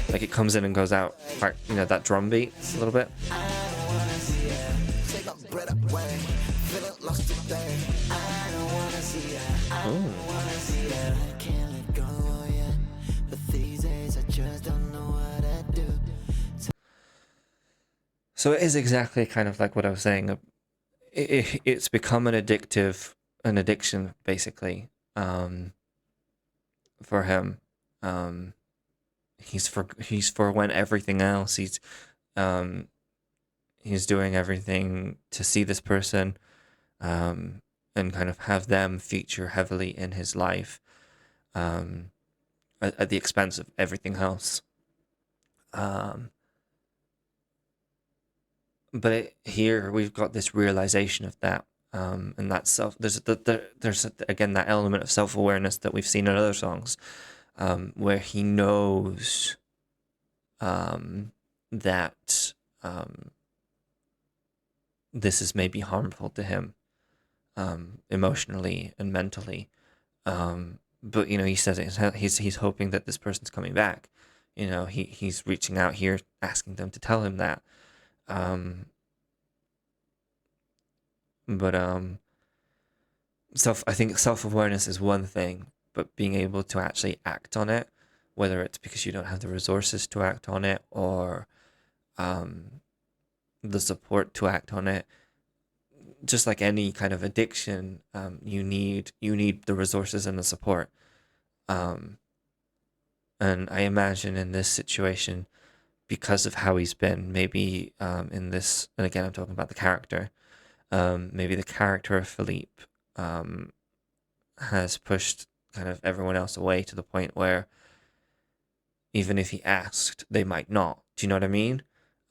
Like it comes in and goes out, like, you know, that drum beat a little bit. Oh. So it is exactly kind of like what I was saying. It's become an addiction, basically, for him. He's for when everything else. He's doing everything to see this person, and kind of have them feature heavily in his life, at the expense of everything else. But here we've got this realization of that, and that's there's again that element of self-awareness that we've seen in other songs, where he knows that this is maybe harmful to him, emotionally and mentally, but you know, he says he's hoping that this person's coming back. You know, he's reaching out here, asking them to tell him that. But I think self-awareness is one thing, but being able to actually act on it, whether it's because you don't have the resources to act on it, or the support to act on it, just like any kind of addiction, you need the resources and the support. And I imagine in this situation, because of how he's been, maybe in this, and again, I'm talking about the character, maybe the character of Felip has pushed kind of everyone else away to the point where even if he asked, they might not. Do you know what I mean?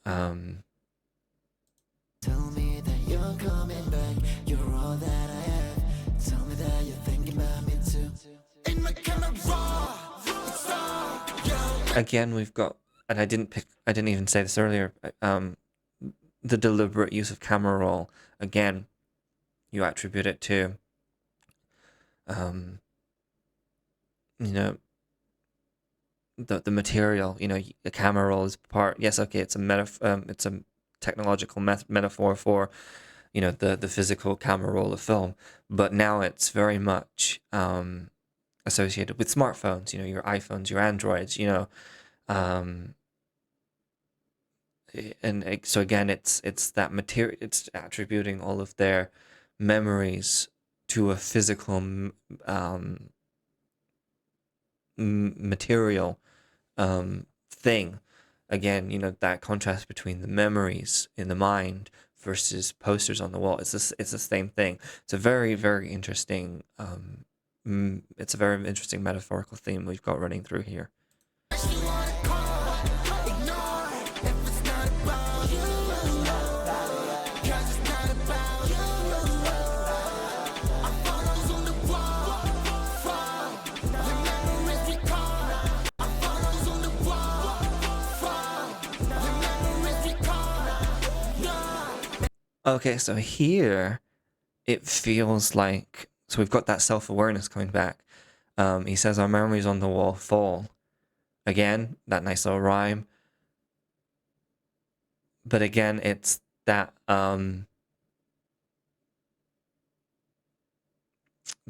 Tell me that you're coming back. You're all that I have. Tell me that you're thinking about me too. Again, we've got, and I didn't even say this earlier, the deliberate use of camera roll. Again, you attribute it to, you know, the material. You know, the camera roll is part. Yes, okay, it's a technological metaphor for, you know, the physical camera roll of film, but now it's very much associated with smartphones. You know, your iPhones, your Androids. You know, and so again, it's that material. It's attributing all of their memories to a physical material thing. Again, you know, that contrast between the memories in the mind versus posters on the wall. It's the same thing. It's a very, very interesting. It's a very interesting metaphorical theme we've got running through here. Okay, so here it feels like, so we've got that self-awareness coming back. He says, our memories on the wall fall. Again, that nice little rhyme. But again, it's that that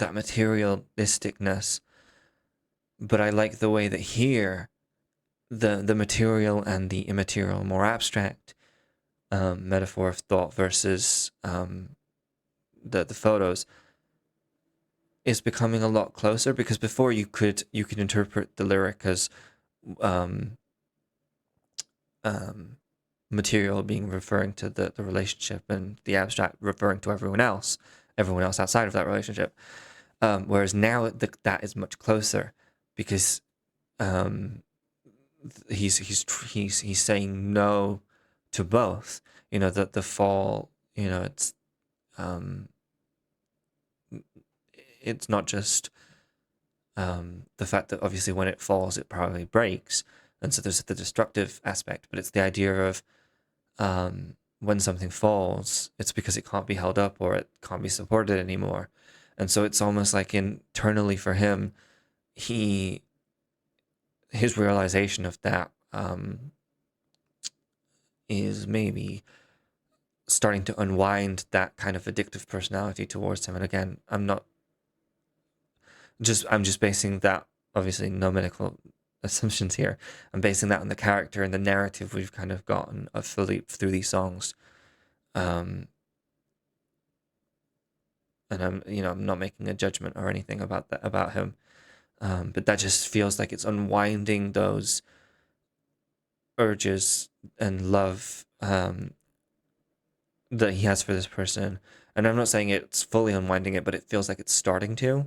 materialisticness. But I like the way that here the material and the immaterial, more abstract metaphor of thought versus the photos is becoming a lot closer, because before you could interpret the lyric as material being referring to the relationship, and the abstract referring to everyone else outside of that relationship. Whereas now that is much closer, because he's saying no to both. You know, that the fall, you know, it's not just the fact that obviously when it falls it probably breaks, and so there's the destructive aspect, but it's the idea of when something falls, it's because it can't be held up or it can't be supported anymore. And so it's almost like internally for him, his realization of that is maybe starting to unwind that kind of addictive personality towards him. And again, I'm just basing that, obviously no medical assumptions here. I'm basing that on the character and the narrative we've kind of gotten of Felip through these songs. And I'm not making a judgment or anything about him. But that just feels like it's unwinding those urges and love that he has for this person. And I'm not saying it's fully unwinding it, but it feels like it's starting to.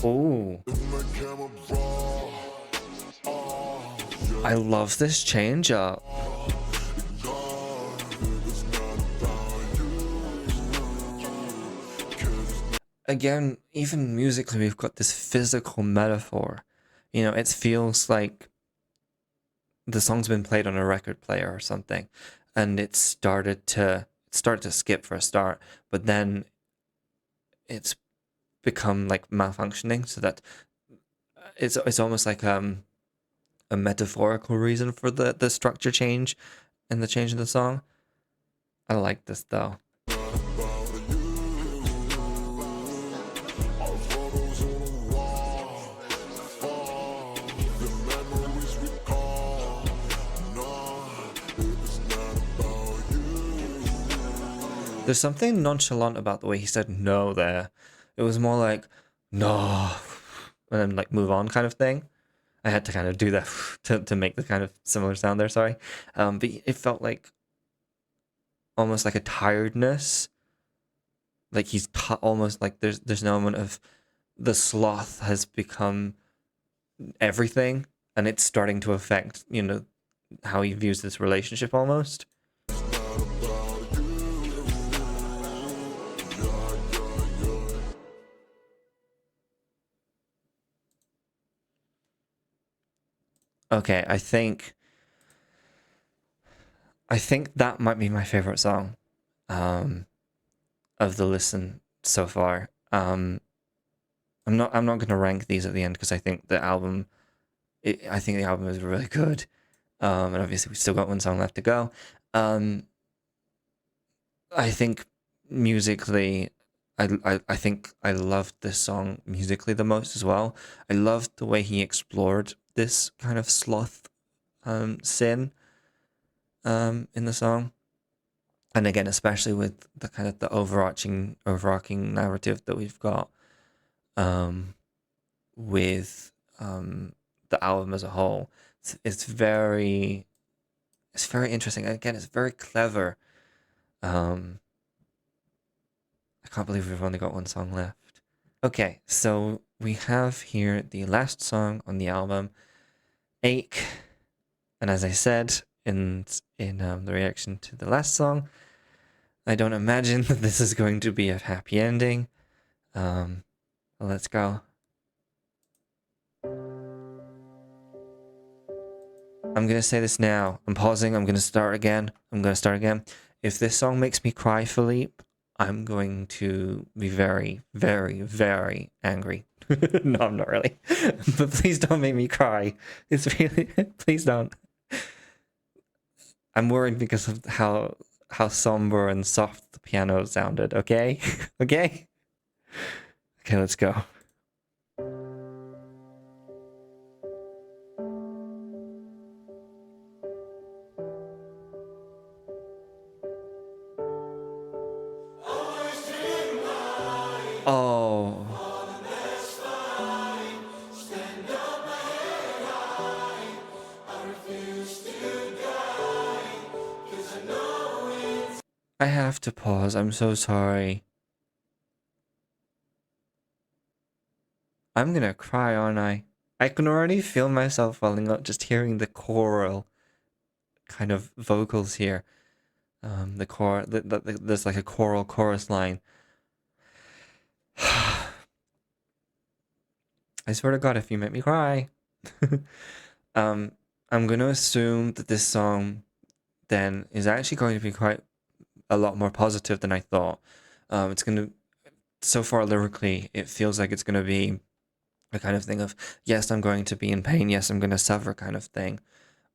Ooh. I love this change up. Again, even musically, we've got this physical metaphor. You know, it feels like the song's been played on a record player or something, and it started to skip for a start, but then it's become like malfunctioning, so that it's almost like a metaphorical reason for the structure change and the change in the song. I like this though. There's something nonchalant about the way he said no there. It was more like, no, and then like move on kind of thing. I had to kind of do that to make the kind of similar sound there, sorry. But it felt like almost like a tiredness. Like he's almost like there's an element of the sloth has become everything, and it's starting to affect, you know, how he views this relationship almost. Okay, I think that might be my favorite song of the listen so far. I'm not going to rank these at the end, because I think the album is really good. And obviously we still got one song left to go. I think musically, I think I loved this song musically the most as well. I loved the way he explored this kind of sloth sin in the song. And again, especially with the kind of the overarching narrative that we've got with the album as a whole. It's very interesting. Again, it's very clever. I can't believe we've only got one song left. Okay, so we have here the last song on the album, Ache. And as I said in the reaction to the last song, I don't imagine that this is going to be a happy ending. Let's go. I'm going to say this now. I'm pausing. I'm going to start again. If this song makes me cry, Felip, I'm going to be very, very, very angry. No, I'm not really. But please don't make me cry. It's really... Please don't. I'm worried because of how somber and soft the piano sounded, okay? Okay? Okay, let's go. Oh. I have to pause. I'm so sorry. I'm gonna cry, aren't I? I can already feel myself welling up just hearing the choral kind of vocals here. There's like a choral chorus line. I swear to God, if you make me cry. I'm gonna assume that this song then is actually going to be quite a lot more positive than I thought. It's gonna, so far lyrically, it feels like it's gonna be a kind of thing of, yes, I'm going to be in pain, yes, I'm gonna suffer kind of thing,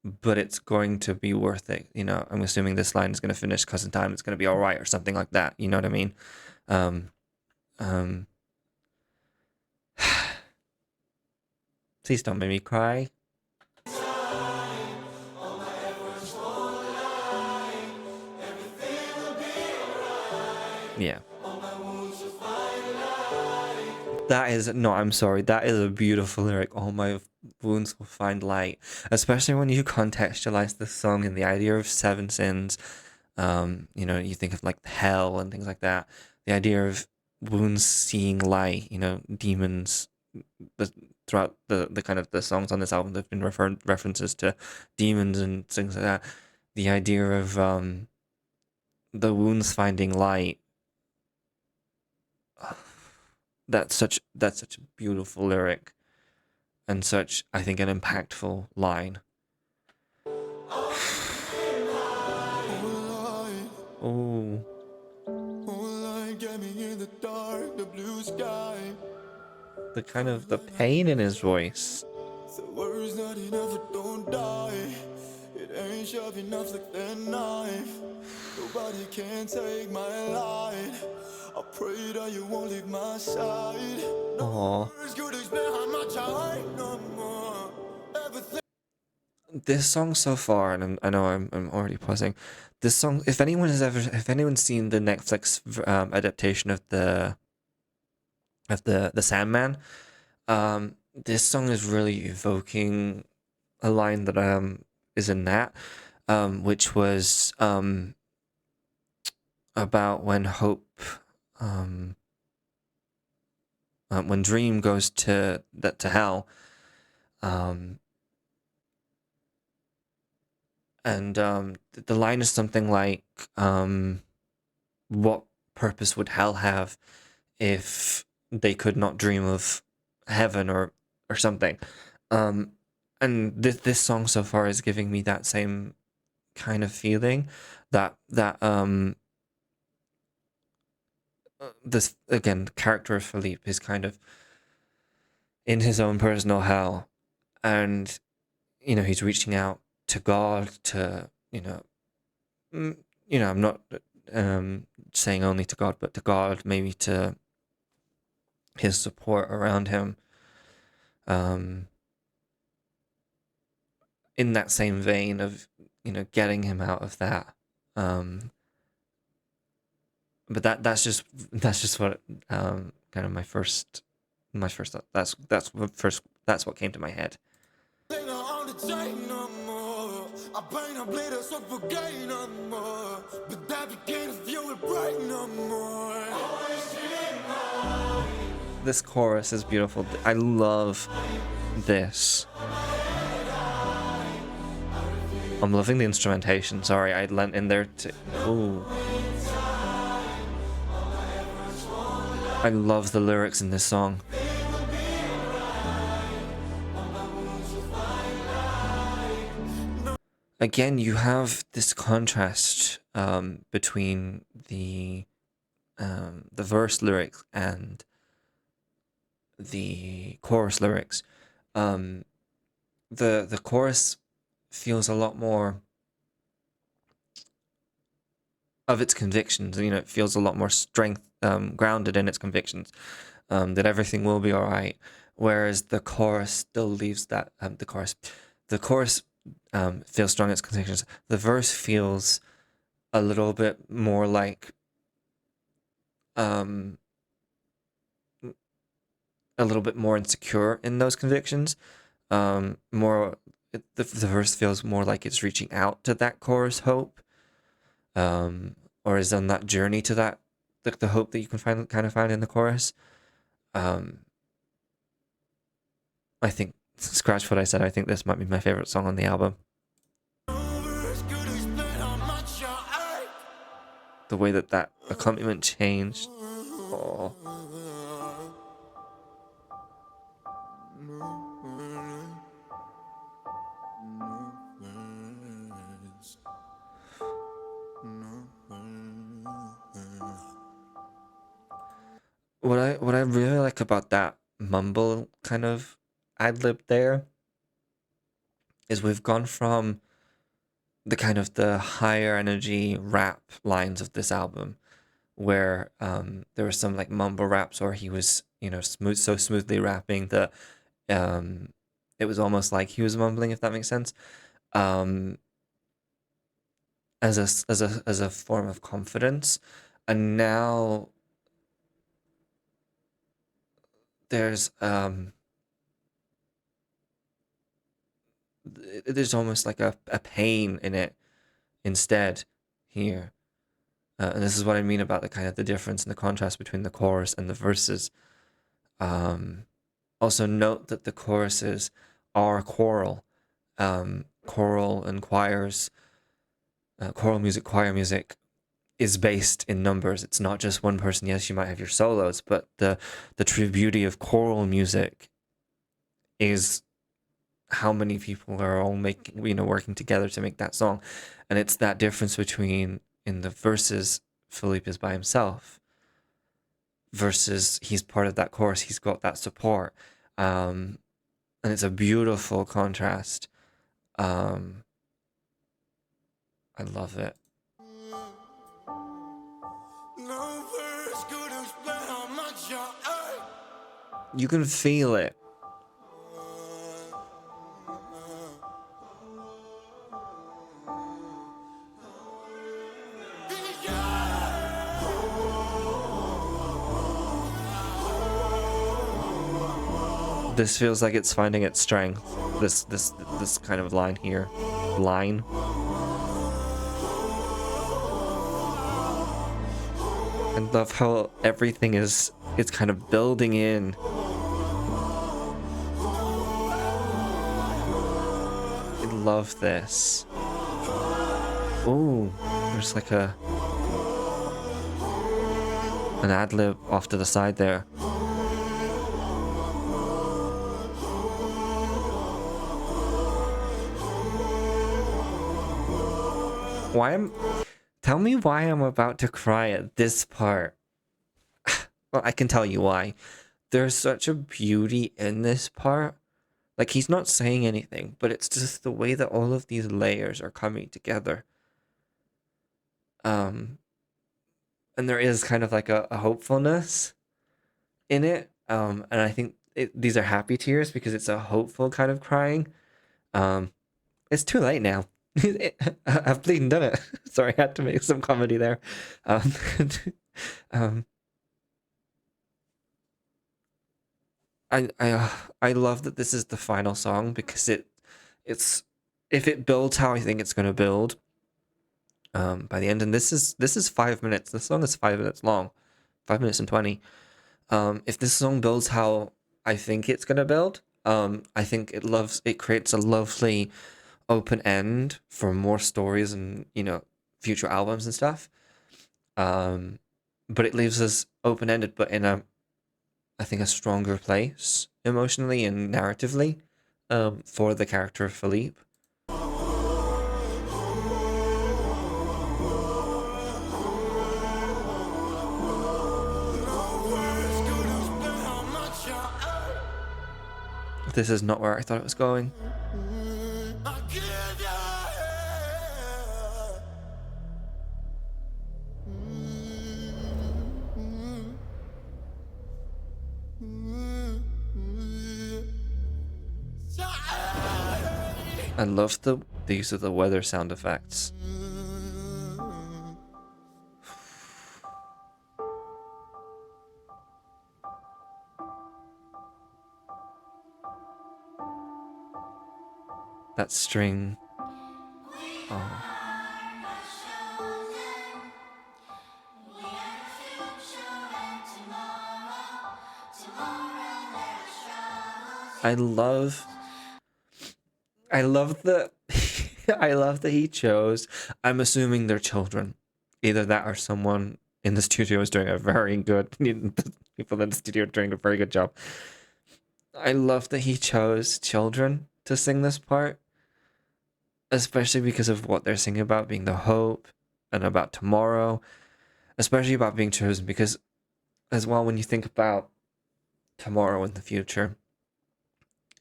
but it's going to be worth it. You know, I'm assuming this line is gonna finish because in time it's gonna be all right or something like that. You know what I mean? Um, Please don't make me cry. Yeah. That is, no, I'm sorry. That is a beautiful lyric. All my wounds will find light. Especially when you contextualize the song and the idea of seven sins. You know, you think of like hell and things like that. The idea of wounds seeing light, you know, demons. Throughout the kind of the songs on this album, there've been references to demons and things like that. The idea of the wounds finding light. That's such a beautiful lyric, and such, I think, an impactful line. Oh. The kind of the pain in his voice. The words not enough, don't die. It ain't sharp enough like that knife. Nobody can take my light. I pray that you won't leave my side. Aww. This song so far, and I know I'm already pausing. This song, if anyone's seen the Netflix adaptation of the Sandman, this song is really evoking a line that is in that, which was about when when Dream goes to hell, and the line is something like, what purpose would hell have if they could not dream of heaven, or something. And this song so far is giving me that same kind of feeling, that this, again, the character of Felip is kind of in his own personal hell, and you know, he's reaching out to God, to, you know, I'm not saying only to God, but to God, maybe to his support around him, in that same vein of, you know, getting him out of that. But that's just what kind of my first thought. That's what came to my head. This chorus is beautiful. I love this. I'm loving the instrumentation. Sorry, I lent in there to... Ooh. I love the lyrics in this song. Again, you have this contrast between the verse lyrics and the chorus lyrics. The chorus feels a lot more of its convictions. You know, it feels a lot more strength, grounded in its convictions, that everything will be all right. Whereas the chorus still leaves that, the chorus feels strong in its convictions. The verse feels a little bit more like, a little bit more insecure in those convictions. More, the verse feels more like it's reaching out to that chorus hope, or is on that journey to that, the hope that you can kind of find in the chorus. I think, scratch what I said, I think this might be my favorite song on the album. The way that accompaniment changed. Oh. What I really like about that mumble kind of ad-lib there is we've gone from the kind of the higher energy rap lines of this album, where there were some like mumble raps, or he was, you know, so smoothly rapping that it was almost like he was mumbling, if that makes sense, as a form of confidence. And now there's almost like a pain in it instead here. And this is what I mean about the kind of the difference and the contrast between the chorus and the verses. Also note that the choruses are choral. Choral and choirs, choral music, choir music is based in numbers. It's not just one person. Yes, you might have your solos, but the true beauty of choral music is how many people are all making, you know, working together to make that song. And it's that difference between, in the verses, Felip is by himself, versus he's part of that chorus, he's got that support. And it's a beautiful contrast. I love it. You can feel it. This feels like it's finding its strength. This kind of line here. Line. I love how everything is, it's kind of building in. I love this. Ooh, there's like an ad-lib off to the side there. Tell me why I'm about to cry at this part. Well, I can tell you why. There's such a beauty in this part. Like, he's not saying anything, but it's just the way that all of these layers are coming together. And there is kind of like a hopefulness in it. And I think these are happy tears because it's a hopeful kind of crying. It's too late now. I've bleeding done it. Sorry, I had to make some comedy there. I love that this is the final song because it's if it builds how I think it's gonna build, by the end, and this is 5 minutes. This song is 5 minutes long, 5 minutes and 20. If this song builds how I think it's gonna build, I think it creates a lovely open end for more stories and, you know, future albums and stuff. But it leaves us open-ended, but in I think a stronger place emotionally and narratively, for the character of Felip. This is not where I thought it was going. I love the use of the weather sound effects. that string. Oh. I love that I love that he chose, I'm assuming they're children. Either that or someone in the studio is doing a very good, people in the studio are doing a very good job. I love that he chose children to sing this part, especially because of what they're singing about being the hope and about tomorrow, especially about being chosen, because as well, when you think about tomorrow in the future,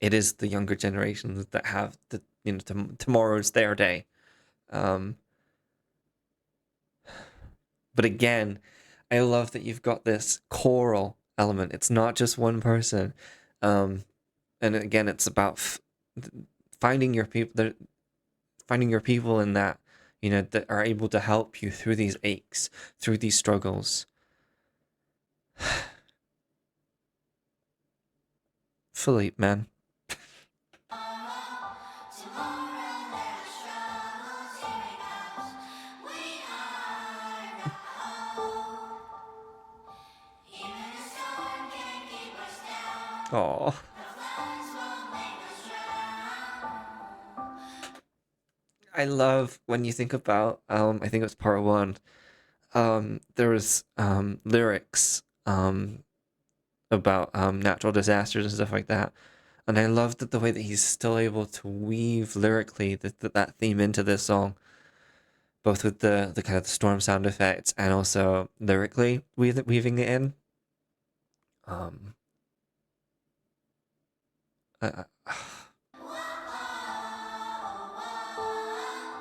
it is the younger generations that have the, tomorrow's their day. But again, I love that you've got this choral element. It's not just one person. And again, it's about finding your people, in that, that are able to help you through these aches, through these struggles. Felip, man. Oh. I love when you think about, I think it was part 1, there was lyrics about natural disasters and stuff like that. And I love that the way that he's still able to weave lyrically that theme into this song, both with the kind of the storm sound effects and also lyrically weaving it in.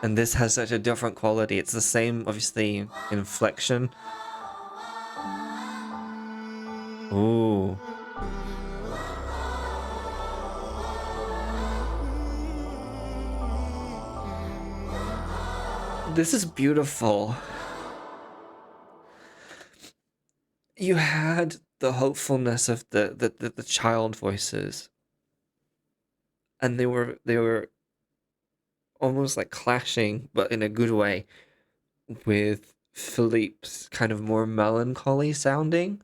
And this has such a different quality. It's the same, obviously, inflection. Ooh. This is beautiful. You had the hopefulness of the child voices, and they were almost like clashing, but in a good way, with Felip's kind of more melancholy sounding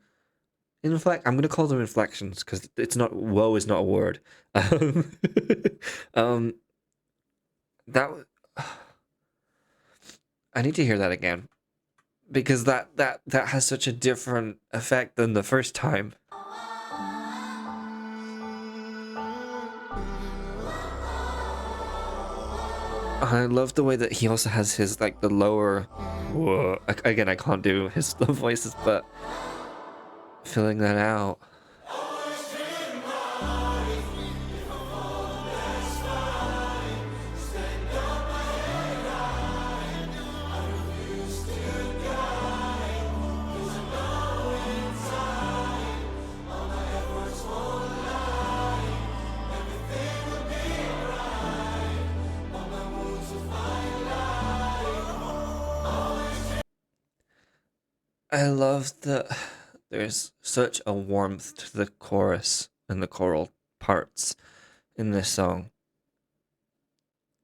I'm gonna call them inflections because it's not, woe is not a word. That I need to hear that again, because that has such a different effect than the first time. I love the way that he also has his, like, the lower, whoa, again, I can't do his voices, but filling that out. I love that there's such a warmth to the chorus and the choral parts in this song.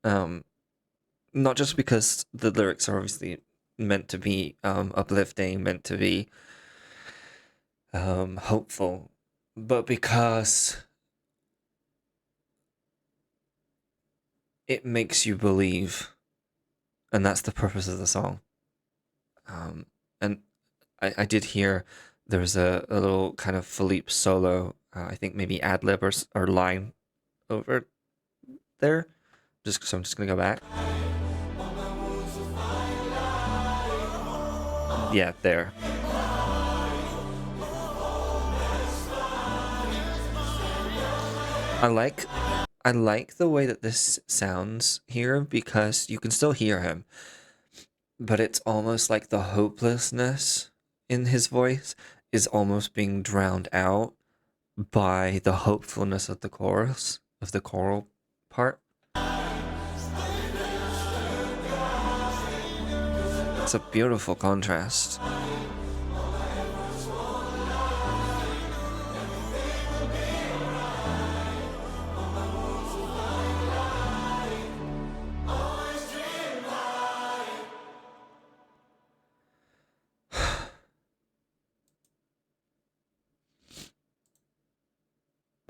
Not just because the lyrics are obviously meant to be uplifting, meant to be hopeful, but because it makes you believe, and that's the purpose of the song. And I did hear there was a little kind of Felip solo, I think maybe ad-lib or line over there. So I'm just gonna go back. Yeah, there. I like the way that this sounds here, because you can still hear him, but it's almost like the hopelessness in his voice is almost being drowned out by the hopefulness of the chorus, of the choral part. It's a beautiful contrast.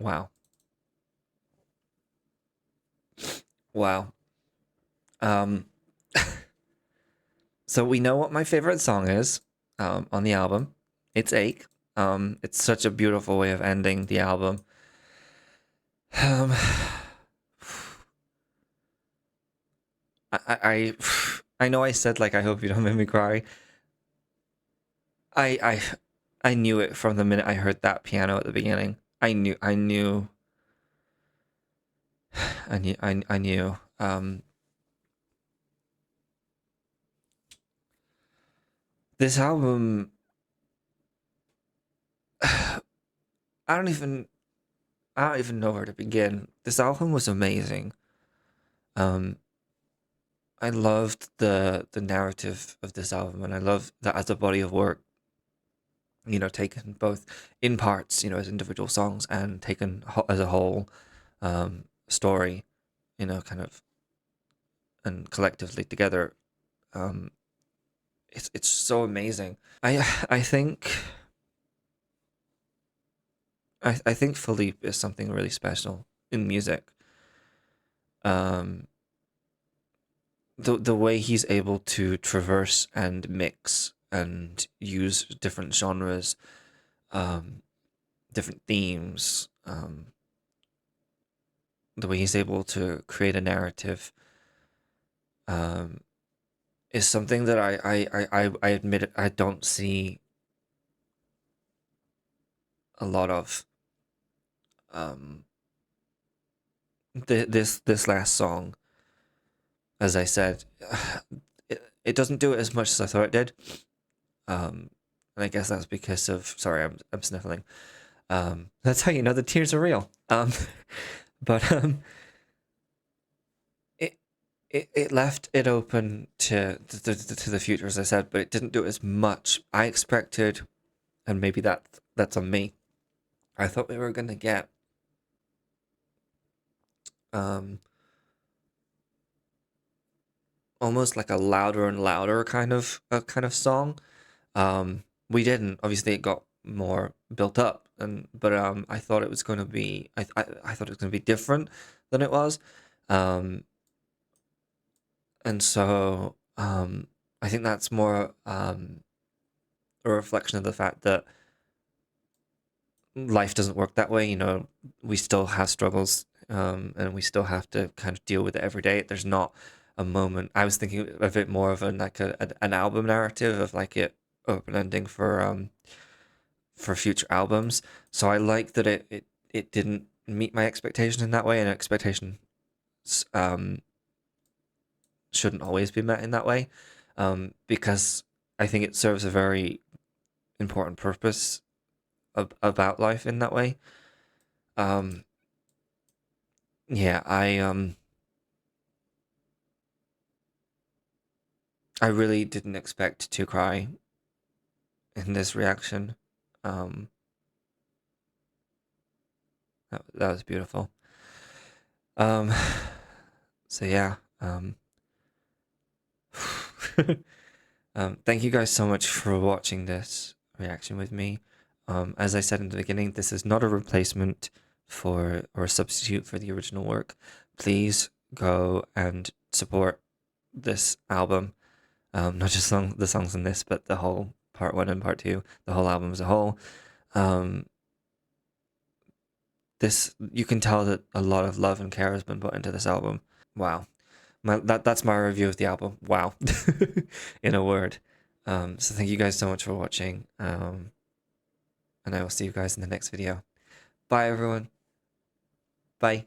Wow. Wow. Um, so we know what my favorite song is on the album. It's Ache. It's such a beautiful way of ending the album. Um, I know I said like I hope you don't make me cry. I I knew it from the minute I heard that piano at the beginning. I knew. This album, I don't even know where to begin. This album was amazing. I loved the narrative of this album, and I love that as a body of work. You know, taken both in parts, you know, as individual songs, and taken as a whole story. You know, kind of, and collectively together. Um, it's so amazing. I think I think Felip is something really special in music. Um, the way he's able to traverse and mix and use different genres, different themes, the way he's able to create a narrative, is something that I admit I don't see a lot of. This last song, as I said, it doesn't do it as much as I thought it did. And I guess that's because of, sorry, I'm sniffling. That's how you know the tears are real. But it left it open to the future, as I said, but it didn't do it as much. I expected, and maybe that's on me. I thought we were gonna get almost like a louder and louder kind of song. We didn't. Obviously, it got more built up, but I thought it was going to be. I thought it was going to be different than it was, and so I think that's more a reflection of the fact that life doesn't work that way. You know, we still have struggles, and we still have to kind of deal with it every day. There's not a moment. I was thinking of it more of an album narrative of like it open ending for future albums. So I like that it didn't meet my expectation in that way, and expectation shouldn't always be met in that way, because I think it serves a very important purpose about life in that way. Yeah, I really didn't expect to cry in this reaction. That was beautiful. So yeah, thank you guys so much for watching this reaction with me. As I said in the beginning, this is not a replacement for or a substitute for the original work. Please go and support this album. Not just the songs in this, but the whole part 1 and part 2, the whole album as a whole. This, you can tell that a lot of love and care has been put into this album. Wow. That's my review of the album. Wow. In a word. So thank you guys so much for watching. And I will see you guys in the next video. Bye everyone. Bye.